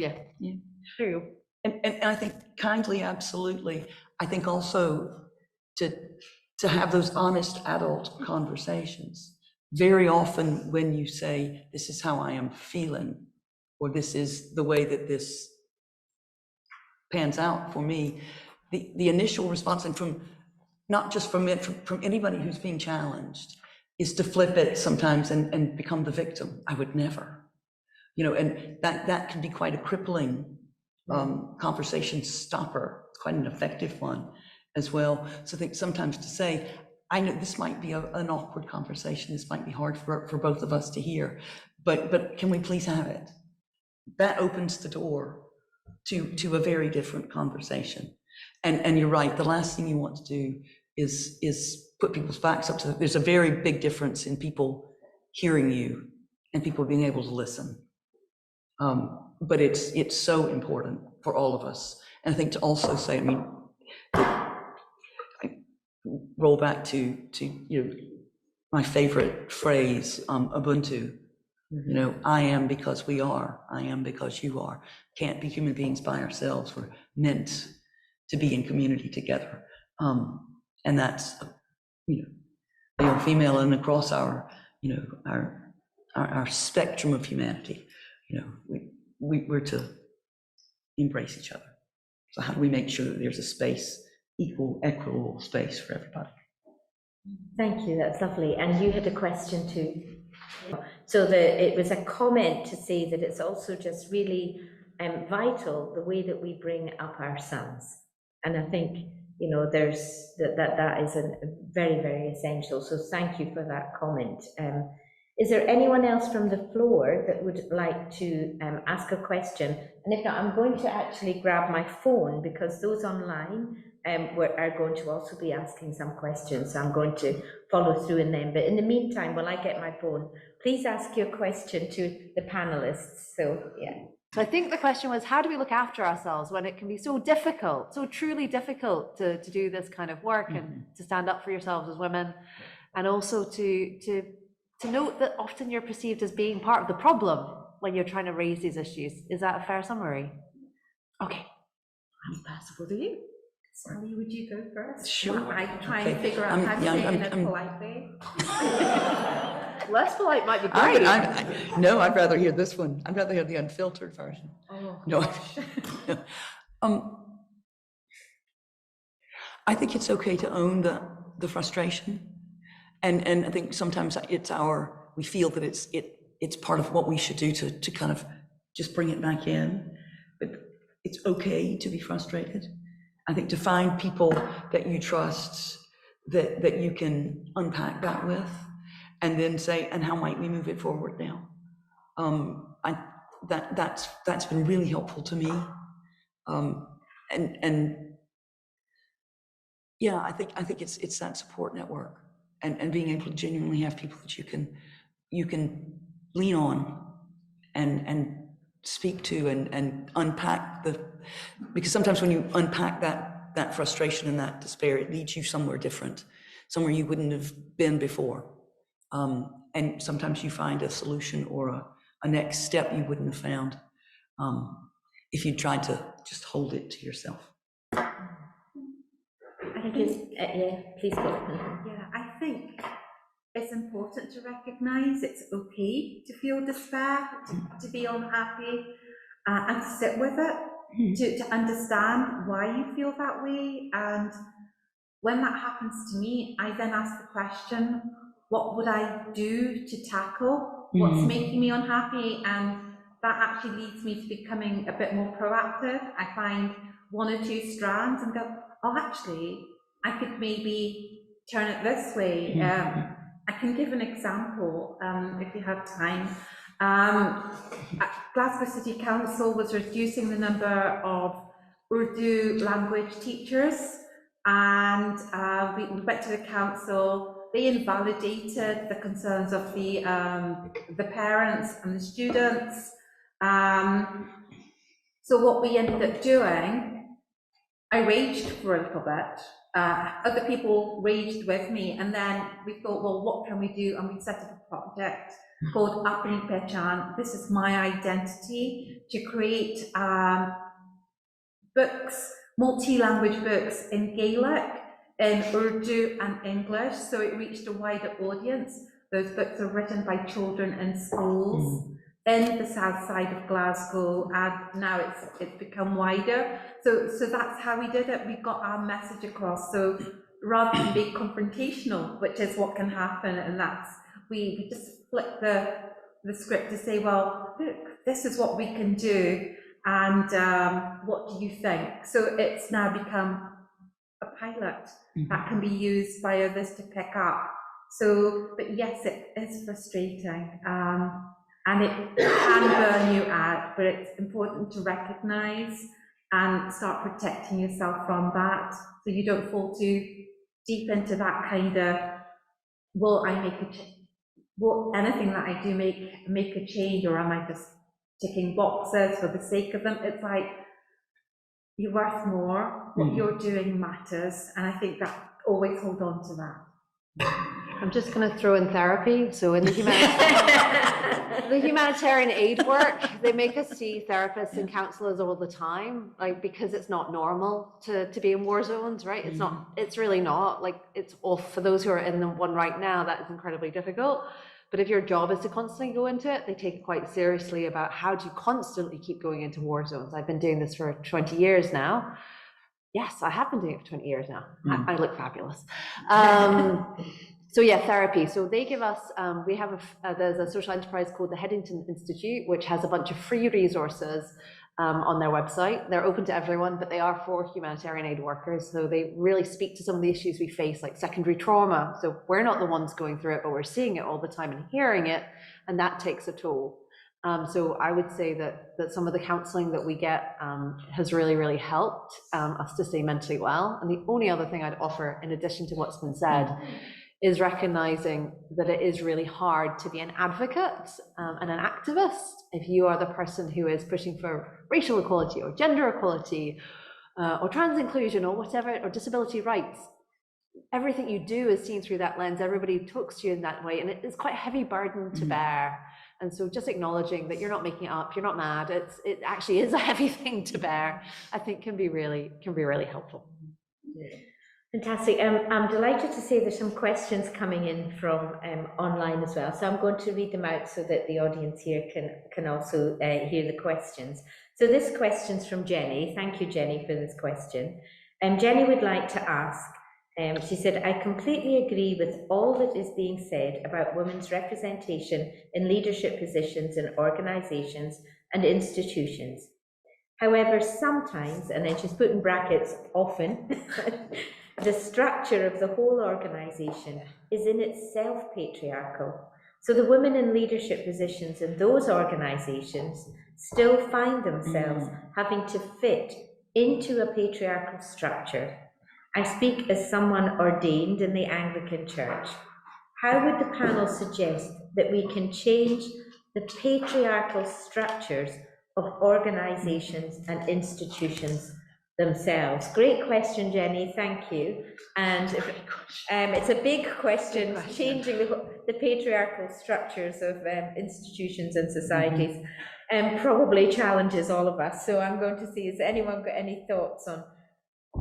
[SPEAKER 5] true.
[SPEAKER 3] And I think kindly, absolutely. I think also to have those honest adult conversations. Very often when you say, this is how I am feeling, or this is the way that this pans out for me, the initial response, and from not just from anybody who's being challenged, is to flip it sometimes and become the victim. I would never, and that can be quite a crippling conversation stopper, quite an effective one as well. So I think sometimes to say, I know this might be an awkward conversation, this might be hard for both of us to hear, but can we please have it? That opens the door to a very different conversation. And you're right, the last thing you want to do is put people's backs up to there's a very big difference in people hearing you and people being able to listen. But it's so important for all of us. And I think to also say, I mean, I roll back to my favorite phrase, Ubuntu. I am because we are. I am because you are. Can't be human beings by ourselves. We're meant to be in community together. And that's, male, female, and across our spectrum of humanity. We're to embrace each other. So how do we make sure that there's a space, equitable space for everybody?
[SPEAKER 2] Thank you, that's lovely. And you had a question too. So it was a comment to say that it's also just really vital the way that we bring up our sons. And I think, there's that is a very, very essential. So thank you for that comment. Is there anyone else from the floor that would like to ask a question? And if not, I'm going to actually grab my phone, because those online are going to also be asking some questions. So I'm going to follow through in them. But in the meantime, while I get my phone, please ask your question to the panelists. So, yeah.
[SPEAKER 5] So I think the question was, how do we look after ourselves when it can be so difficult, so truly difficult to do this kind of work and to stand up for yourselves as women, and also to note that often you're perceived as being part of the problem when you're trying to raise these issues. Is that a fair summary? Okay, I'm passable to you.
[SPEAKER 6] Sally, would you go first?
[SPEAKER 3] Sure.
[SPEAKER 6] I try and figure out how to say it in a polite way.
[SPEAKER 5] Less polite might be great.
[SPEAKER 3] No, I'd rather hear this one. I'd rather hear the unfiltered version.
[SPEAKER 6] Oh,
[SPEAKER 3] No. I think it's okay to own the frustration, and I think sometimes we feel that it's part of what we should do to kind of just bring it back in. But it's okay to be frustrated. I think to find people that you trust, that you can unpack that with, and then say, and how might we move it forward now? That's been really helpful to me. And yeah, I think it's that support network, and being able to genuinely have people that you can lean on and speak to and unpack because sometimes when you unpack that frustration and that despair, it leads you somewhere different, somewhere you wouldn't have been before. And sometimes you find a solution or a next step you wouldn't have found if you tried to just hold it to yourself.
[SPEAKER 2] I think please go.
[SPEAKER 6] yeah, I think it's important to recognize it's okay to feel despair, to be unhappy, and to sit with it, to understand why you feel that way. And when that happens to me, I then ask the question, what would I do to tackle what's making me unhappy? And that actually leads me to becoming a bit more proactive. I find one or two strands and go, oh, actually, I could maybe turn it this way. I can give an example if you have time. Glasgow City Council was reducing the number of Urdu language teachers, and we went to the council. They invalidated the concerns of the parents and the students. So what we ended up doing, I raged for a little bit. Other people raged with me, and then we thought, well, what can we do? And we set up a project called Apni Pehchan. This is my identity, to create books, multi-language books in Gaelic, in Urdu and English, so it reached a wider audience. Those books are written by children in schools in the south side of Glasgow, and now it's become wider. So that's how we did it. We got our message across. So rather than be confrontational, which is what can happen, and that's we just flip the script to say, well, look, this is what we can do, and what do you think? So it's now become a pilot that can be used by others to pick up. So, but yes, it is frustrating, and it can burn you out, but it's important to recognize and start protecting yourself from that, so you don't fall too deep into that kind of, will I make a change? anything that I do make a change, or am I just ticking boxes for the sake of them? It's like, you're worth more, what you're doing matters, and I think that always hold on to that.
[SPEAKER 5] I'm just going to throw in therapy. So in the humanitarian aid work, they make us see therapists and counselors all the time, like, because it's not normal to be in war zones, right? It's not, it's really not. Like, it's off for those who are in the one right now, that is incredibly difficult. But if your job is to constantly go into it, they take it quite seriously about how do you constantly keep going into war zones. I've been doing this for 20 years now. Yes, I have been doing it for 20 years now. I look fabulous. So yeah, therapy. So they give us, we have there's a social enterprise called the Headington Institute, which has a bunch of free resources on their website. They're open to everyone, but they are for humanitarian aid workers. So they really speak to some of the issues we face, like secondary trauma. So we're not the ones going through it, but we're seeing it all the time and hearing it, and that takes a toll. So I would say that some of the counselling that we get has really, really helped us to stay mentally well. And the only other thing I'd offer, in addition to what's been said, is recognizing that it is really hard to be an advocate and an activist if you are the person who is pushing for racial equality or gender equality or trans inclusion or whatever, or disability rights. Everything you do is seen through that lens. Everybody talks to you in that way, and it is quite a heavy burden to bear. And so just acknowledging that you're not making it up, you're not mad, it actually is a heavy thing to bear, I think can be really helpful.
[SPEAKER 2] Fantastic. I'm delighted to say there's some questions coming in from online as well. So I'm going to read them out so that the audience here can also hear the questions. So this question's from Jenny. Thank you, Jenny, for this question. Jenny would like to ask, she said, I completely agree with all that is being said about women's representation in leadership positions in organisations and institutions. However, sometimes, and then she's put in brackets, often, the structure of the whole organisation is in itself patriarchal. So the women in leadership positions in those organisations still find themselves having to fit into a patriarchal structure. I speak as someone ordained in the Anglican Church. How would the panel suggest that we can change the patriarchal structures of organisations and institutions themselves? Great question, Jenny, thank you. And it's a big question, changing the patriarchal structures of institutions and societies, and probably challenges all of us. So I'm going to see, has anyone got any thoughts on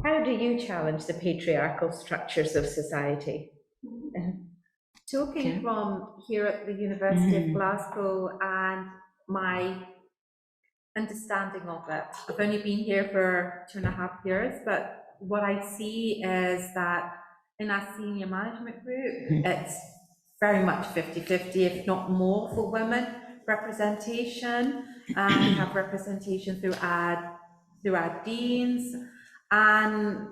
[SPEAKER 2] how do you challenge the patriarchal structures of society?
[SPEAKER 6] Talking from here at the University of Glasgow and my understanding of it. I've only been here for 2.5 years, but what I see is that in our senior management group, it's very much 50-50, if not more, for women representation. We have representation through our deans, and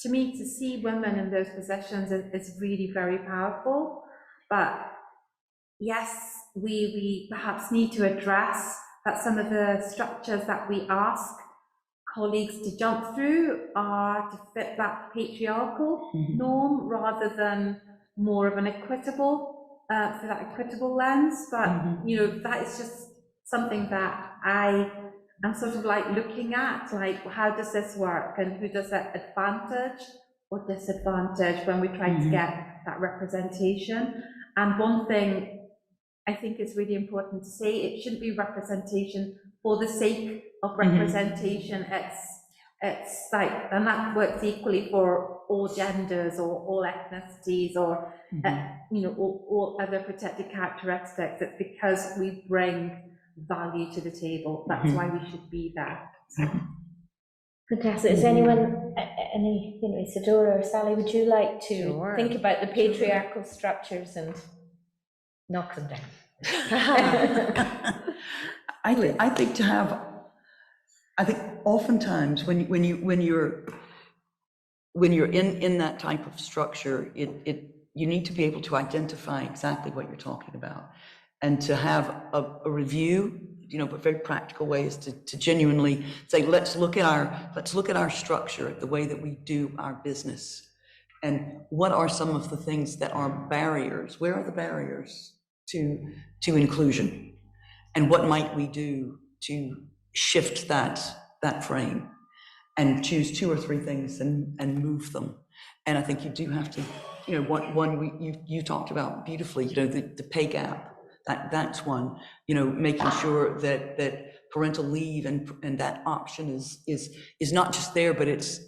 [SPEAKER 6] to me, to see women in those positions is really very powerful. But yes, we perhaps need to address that some of the structures that we ask colleagues to jump through are to fit that patriarchal norm rather than more of an equitable, for that equitable lens. But you know, that is just something that I'm sort of like looking at, like, how does this work and who does that advantage or disadvantage when we try to get that representation. And one thing I think is really important to say, it shouldn't be representation for the sake of representation. It's like, and that works equally for all genders or all ethnicities or you know, all other protected characteristics. It's because we bring value to the table. That's why we should be there. So.
[SPEAKER 2] Fantastic. Is anyone, Isadora or Sally, would you like to think about the patriarchal structures and knock them down?
[SPEAKER 3] I think oftentimes when you're in that type of structure, you need to be able to identify exactly what you're talking about, and to have a review, you know, but very practical ways to genuinely say, let's look at our structure, the way that we do our business, And what are some of the things that are barriers? Where are the barriers to inclusion? And what might we do to shift that frame and choose 2 or 3 things and move them? And I think you do have to, you know, you talked about beautifully, you know, the pay gap. That's one, you know, making sure that parental leave and that option is not just there, but it's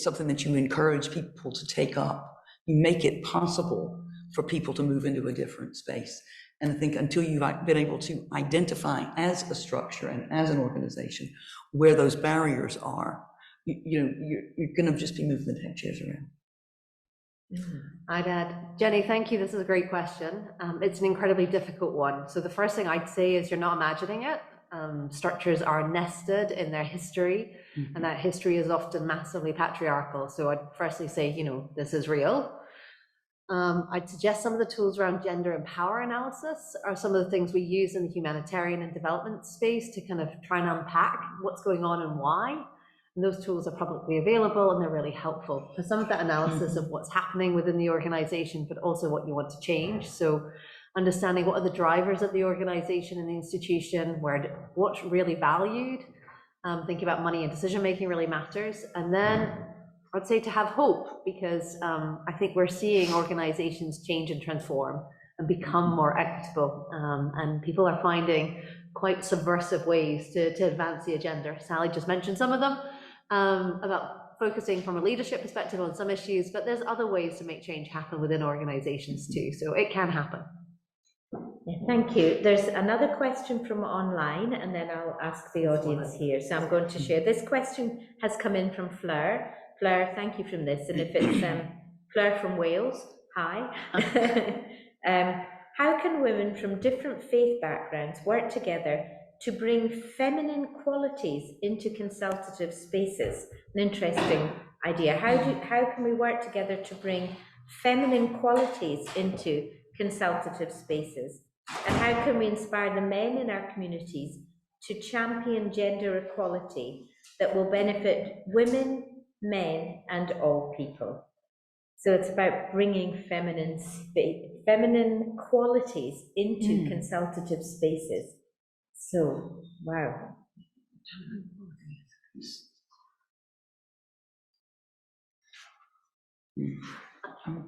[SPEAKER 3] something that you encourage people to take up. You make it possible for people to move into a different space. And I think until you've been able to identify as a structure and as an organization where those barriers are, you know, you're going to just be moving the deck chairs around.
[SPEAKER 5] I'd add, Jenny, thank you. This is a great question. It's an incredibly difficult one. So the first thing I'd say is you're not imagining it. Structures are nested in their history, and that history is often massively patriarchal. So I'd firstly say, you know, this is real. I'd suggest some of the tools around gender and power analysis are some of the things we use in the humanitarian and development space to kind of try and unpack what's going on and why. And those tools are publicly available and they're really helpful for some of that analysis of what's happening within the organization, but also what you want to change. So understanding what are the drivers of the organization and the institution, what's really valued, thinking about money and decision-making really matters. And then I'd say to have hope, because I think we're seeing organizations change and transform and become more equitable. And people are finding quite subversive ways to advance the agenda. Sally just mentioned some of them, about focusing from a leadership perspective on some issues, but there's other ways to make change happen within organizations too. So it can happen.
[SPEAKER 2] Yeah, thank you. There's another question from online, and then I'll ask the audience here. So I'm going to share. This question has come in from Fleur. Fleur, thank you from this. And if it's Fleur from Wales, hi. How can women from different faith backgrounds work together to bring feminine qualities into consultative spaces? An interesting idea. How can we work together to bring feminine qualities into consultative spaces? And how can we inspire the men in our communities to champion gender equality that will benefit women, men, and all people? So it's about bringing feminine qualities into consultative spaces. So, wow.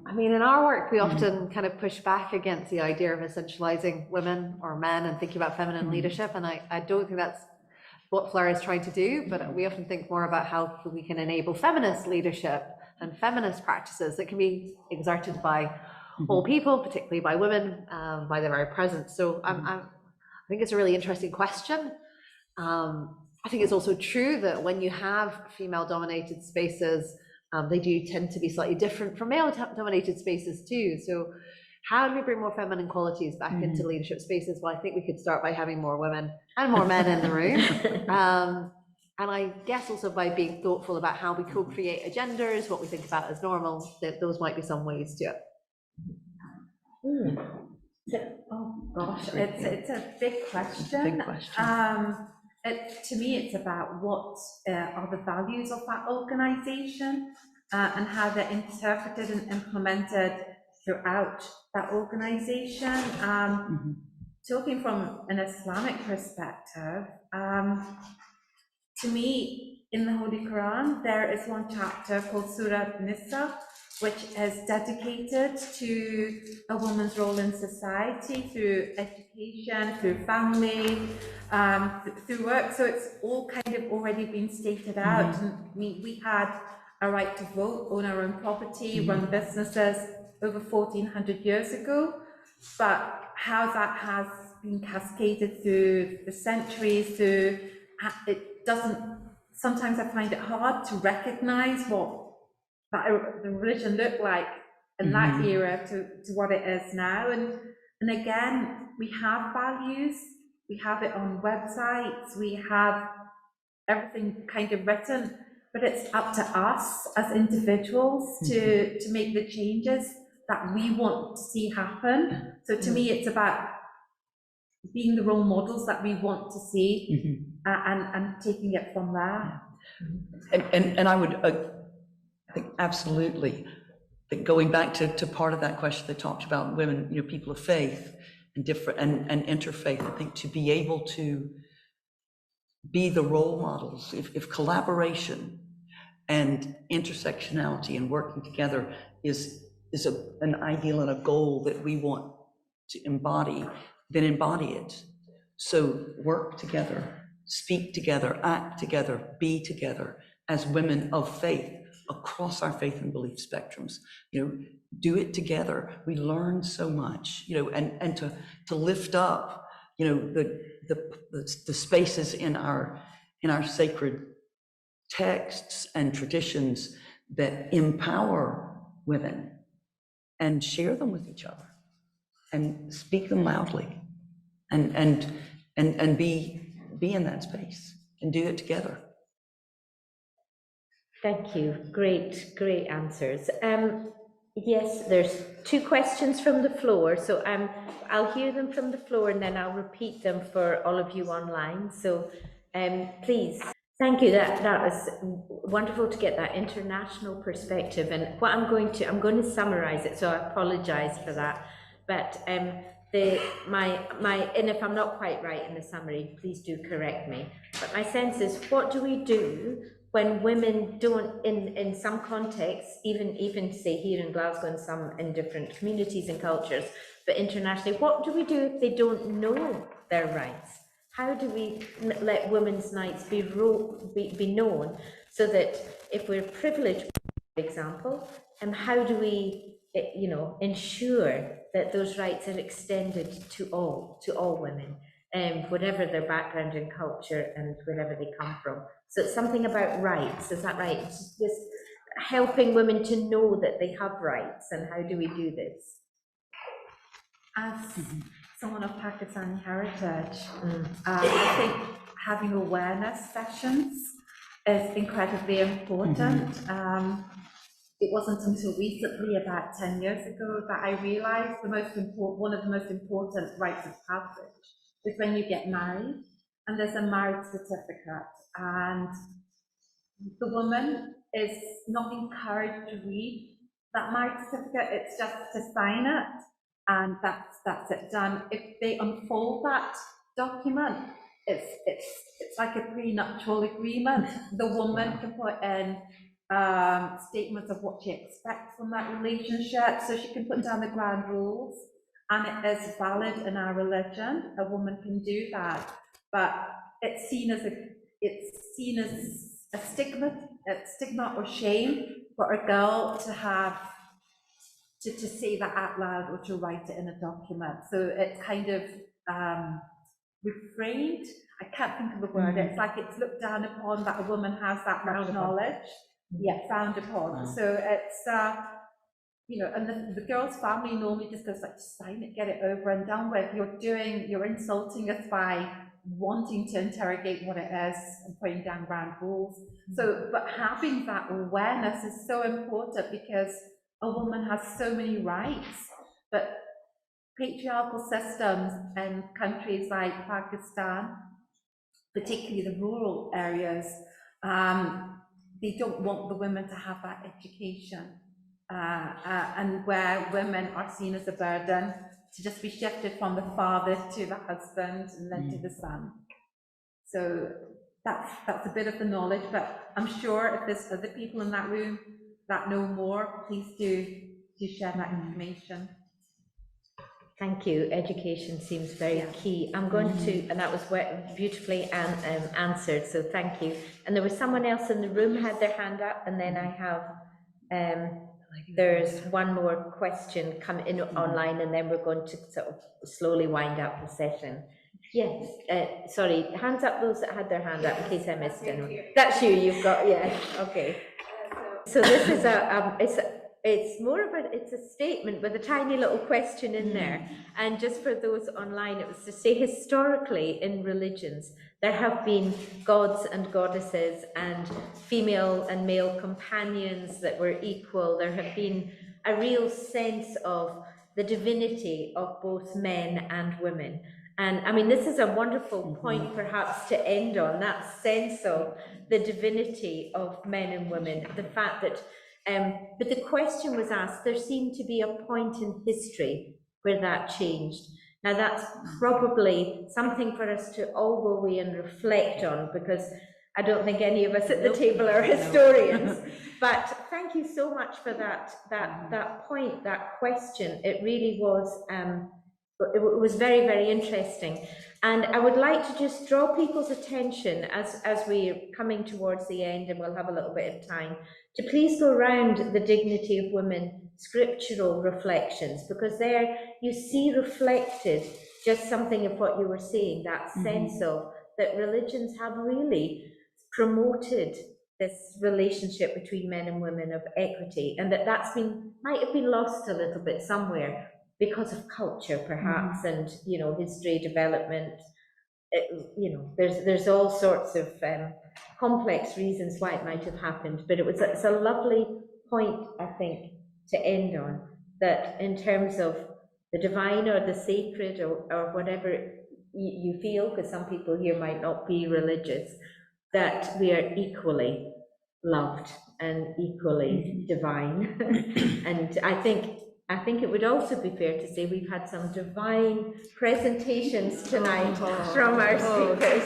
[SPEAKER 5] I mean, in our work, we often kind of push back against the idea of essentializing women or men and thinking about feminine leadership. And I don't think that's what Fleur is trying to do, but we often think more about how we can enable feminist leadership and feminist practices that can be exerted by all people, particularly by women, by their very presence. So I think it's a really interesting question. I think it's also true that when you have female-dominated spaces, they do tend to be slightly different from male-dominated spaces too. So how do we bring more feminine qualities back into leadership spaces? Well, I think we could start by having more women and more men in the room. And I guess also by being thoughtful about how we co-create agendas, what we think about as normal, that those might be some ways to it.
[SPEAKER 4] Oh gosh, it's a big question.
[SPEAKER 3] Big question.
[SPEAKER 4] To me, it's about what are the values of that organization and how they're interpreted and implemented throughout that organization. Talking from an Islamic perspective, to me, in the Holy Quran, there is one chapter called Surah Nisa, which is dedicated to a woman's role in society through education, through family, through work. So it's all kind of already been stated out. And we had a right to vote, own our own property, run businesses over 1400 years ago. But how that has been cascaded through the centuries, it doesn't, sometimes I find it hard to recognize what the religion looked like in that era to what it is now. And again, we have values, we have it on websites, we have everything kind of written, but it's up to us as individuals to make the changes that we want to see happen. So to me, it's about being the role models that we want to see and taking it from there.
[SPEAKER 3] And I would I think absolutely But going back to part of that question that talked about women, you know, people of faith and different and interfaith, I think to be able to be the role models, if collaboration and intersectionality and working together is an ideal and a goal that we want to embody, then embody it. So work together, speak together, act together, be together as women of faith across our faith and belief spectrums. You know, do it together. We learn so much, you know, and to lift up, you know, the spaces in our sacred texts and traditions that empower women, and share them with each other and speak them loudly, and be in that space and do it together.
[SPEAKER 2] Thank you. Great answers. Yes, there's 2 questions from the floor, so I'll hear them from the floor and then I'll repeat them for all of you online. So please. Thank you. That was wonderful to get that international perspective. And what I'm going to summarize it, so I apologize for that. But and if I'm not quite right in the summary, please do correct me. But my sense is, what do we do when women don't, in some contexts, even say here in Glasgow and some in different communities and cultures, but internationally, what do we do if they don't know their rights? How do we let women's rights be known, so that if we're privileged, for example, how do we, you know, ensure that those rights are extended to all women, whatever their background and culture and wherever they come from? So it's something about rights, is that right? It's just helping women to know that they have rights, and how do we do this?
[SPEAKER 4] As someone of Pakistani heritage, I think having awareness sessions is incredibly important. It wasn't until recently, about 10 years ago, that I realized one of the most important rites of passage is when you get married and there's a marriage certificate, and the woman is not encouraged to read that marriage certificate. It's just to sign it, and that's it done. If they unfold that document, it's like a prenuptial agreement. The woman can put in statements of what she expects from that relationship, so she can put down the ground rules, and it is valid in our religion. A woman can do that, but it's seen as a stigma or shame for a girl to have to say that out loud or to write it in a document. So it's kind of refrained. I can't think of the word. It's like it's looked down upon that a woman has that much knowledge. Yeah, frowned upon. So it's you know, and the girl's family normally just goes like, sign it, get it over and done with. You're insulting us by wanting to interrogate what it is and putting down ground rules. So, but having that awareness is so important, because a woman has so many rights, but patriarchal systems in countries like Pakistan, particularly the rural areas, they don't want the women to have that education, and where women are seen as a burden to just be shifted from the father to the husband and then to the son. So that's a bit of the knowledge, but I'm sure if there's other people in that room that know more, please do share that information.
[SPEAKER 2] Thank you. Education seems very key. I'm going to, and that was beautifully answered, so thank you. And there was someone else in the room had their hand up, and then I have, there's one more question come in online, and then we're going to sort of slowly wind up the session. Yes, sorry, hands up, those that had their hand up, in case I missed anyone. That's you, you've got, yeah, okay. So this is it's more of it's a statement with a tiny little question in there. And just for those online, it was to say, historically in religions, there have been gods and goddesses and female and male companions that were equal. There have been a real sense of the divinity of both men and women. And I mean, this is a wonderful point perhaps to end on, that sense of the divinity of men and women, the fact that But the question was asked, there seemed to be a point in history where that changed. Now that's probably something for us to all go away and reflect on, because I don't think any of us at the table are historians. But thank you so much for that point, that question. It really was, it was very, very interesting. And I would like to just draw people's attention as we're coming towards the end, and we'll have a little bit of time, to please go around the dignity of women scriptural reflections, because there you see reflected just something of what you were saying, that sense of that religions have really promoted this relationship between men and women of equity, and that's might have been lost a little bit somewhere because of culture perhaps, and history, development. There's all sorts of complex reasons why it might have happened, but it's a lovely point, I think, to end on, that in terms of the divine or the sacred or whatever you feel, because some people here might not be religious, that we are equally loved and equally divine. And I think it would also be fair to say we've had some divine presentations tonight from our speakers.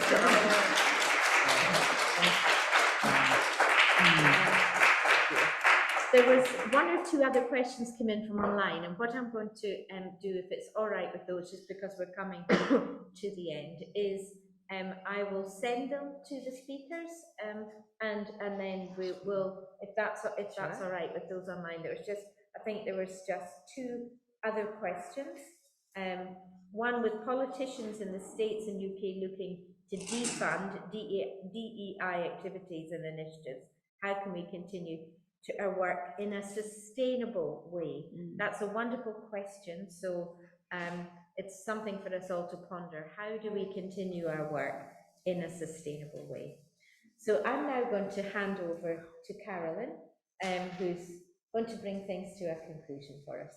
[SPEAKER 2] There was one or two other questions came in from online, and what I'm going to do, if it's all right with those, just because we're coming to the end, is I will send them to the speakers, and then we will, if that's all right with those online. I think there was just two other questions. One with politicians in the States and UK looking to defund DEI activities and initiatives. How can we continue to our work in a sustainable way? That's a wonderful question. So it's something for us all to ponder. How do we continue our work in a sustainable way? So I'm now going to hand over to Carolyn, who's going to bring things to a conclusion for us.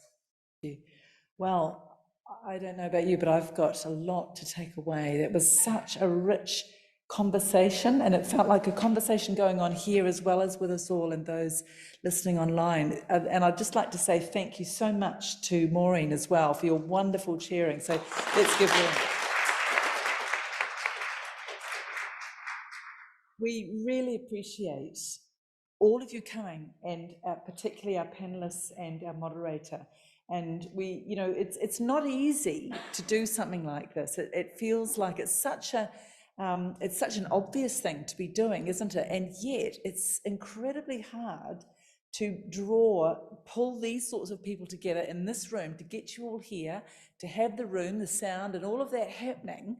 [SPEAKER 1] Well, I don't know about you, but I've got a lot to take away. It was such a rich conversation, and it felt like a conversation going on here as well as with us all and those listening online. And I'd just like to say thank you so much to Maureen as well for your wonderful chairing. So let's give her. We really appreciate all of you coming, and particularly our panelists and our moderator. And we, it's not easy to do something like this. It feels like it's such an obvious thing to be doing, isn't it? And yet it's incredibly hard to pull these sorts of people together in this room, to get you all here, to have the room, the sound and all of that happening.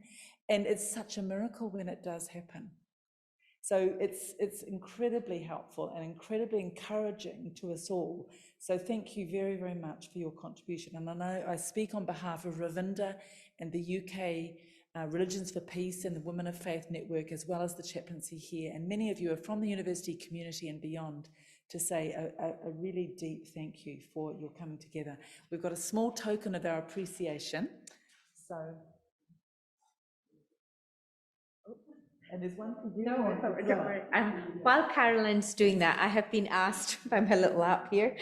[SPEAKER 1] And it's such a miracle when it does happen. So it's incredibly helpful and incredibly encouraging to us all. So thank you very, very much for your contribution. And I know I speak on behalf of Ravinda and the UK Religions for Peace and the Women of Faith Network, as well as the chaplaincy here. And many of you are from the university community and beyond, to say a really deep thank you for your coming together. We've got a small token of our appreciation. So... And there's one for you.
[SPEAKER 2] No, don't worry. While Carolyn's doing that, I have been asked by my little app here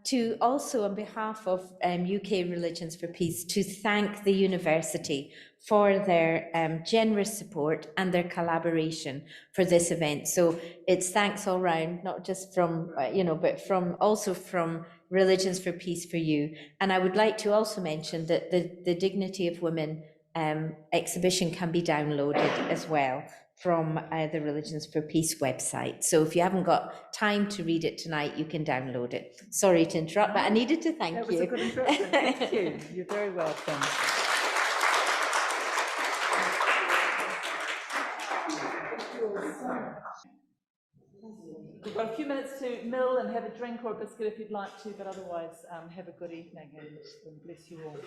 [SPEAKER 2] to also, on behalf of UK Religions for Peace, to thank the university for their generous support and their collaboration for this event. So it's thanks all round, not just from, but also from Religions for Peace for you. And I would like to also mention that the Dignity of Women exhibition can be downloaded as well from the Religions for Peace website. So if you haven't got time to read it tonight, you can download it. Sorry to interrupt, but I needed to thank you.
[SPEAKER 1] That was a good interruption. Thank you. You're very welcome. We've got a few minutes to mill and have a drink or a biscuit if you'd like to, but otherwise have a good evening and bless you all.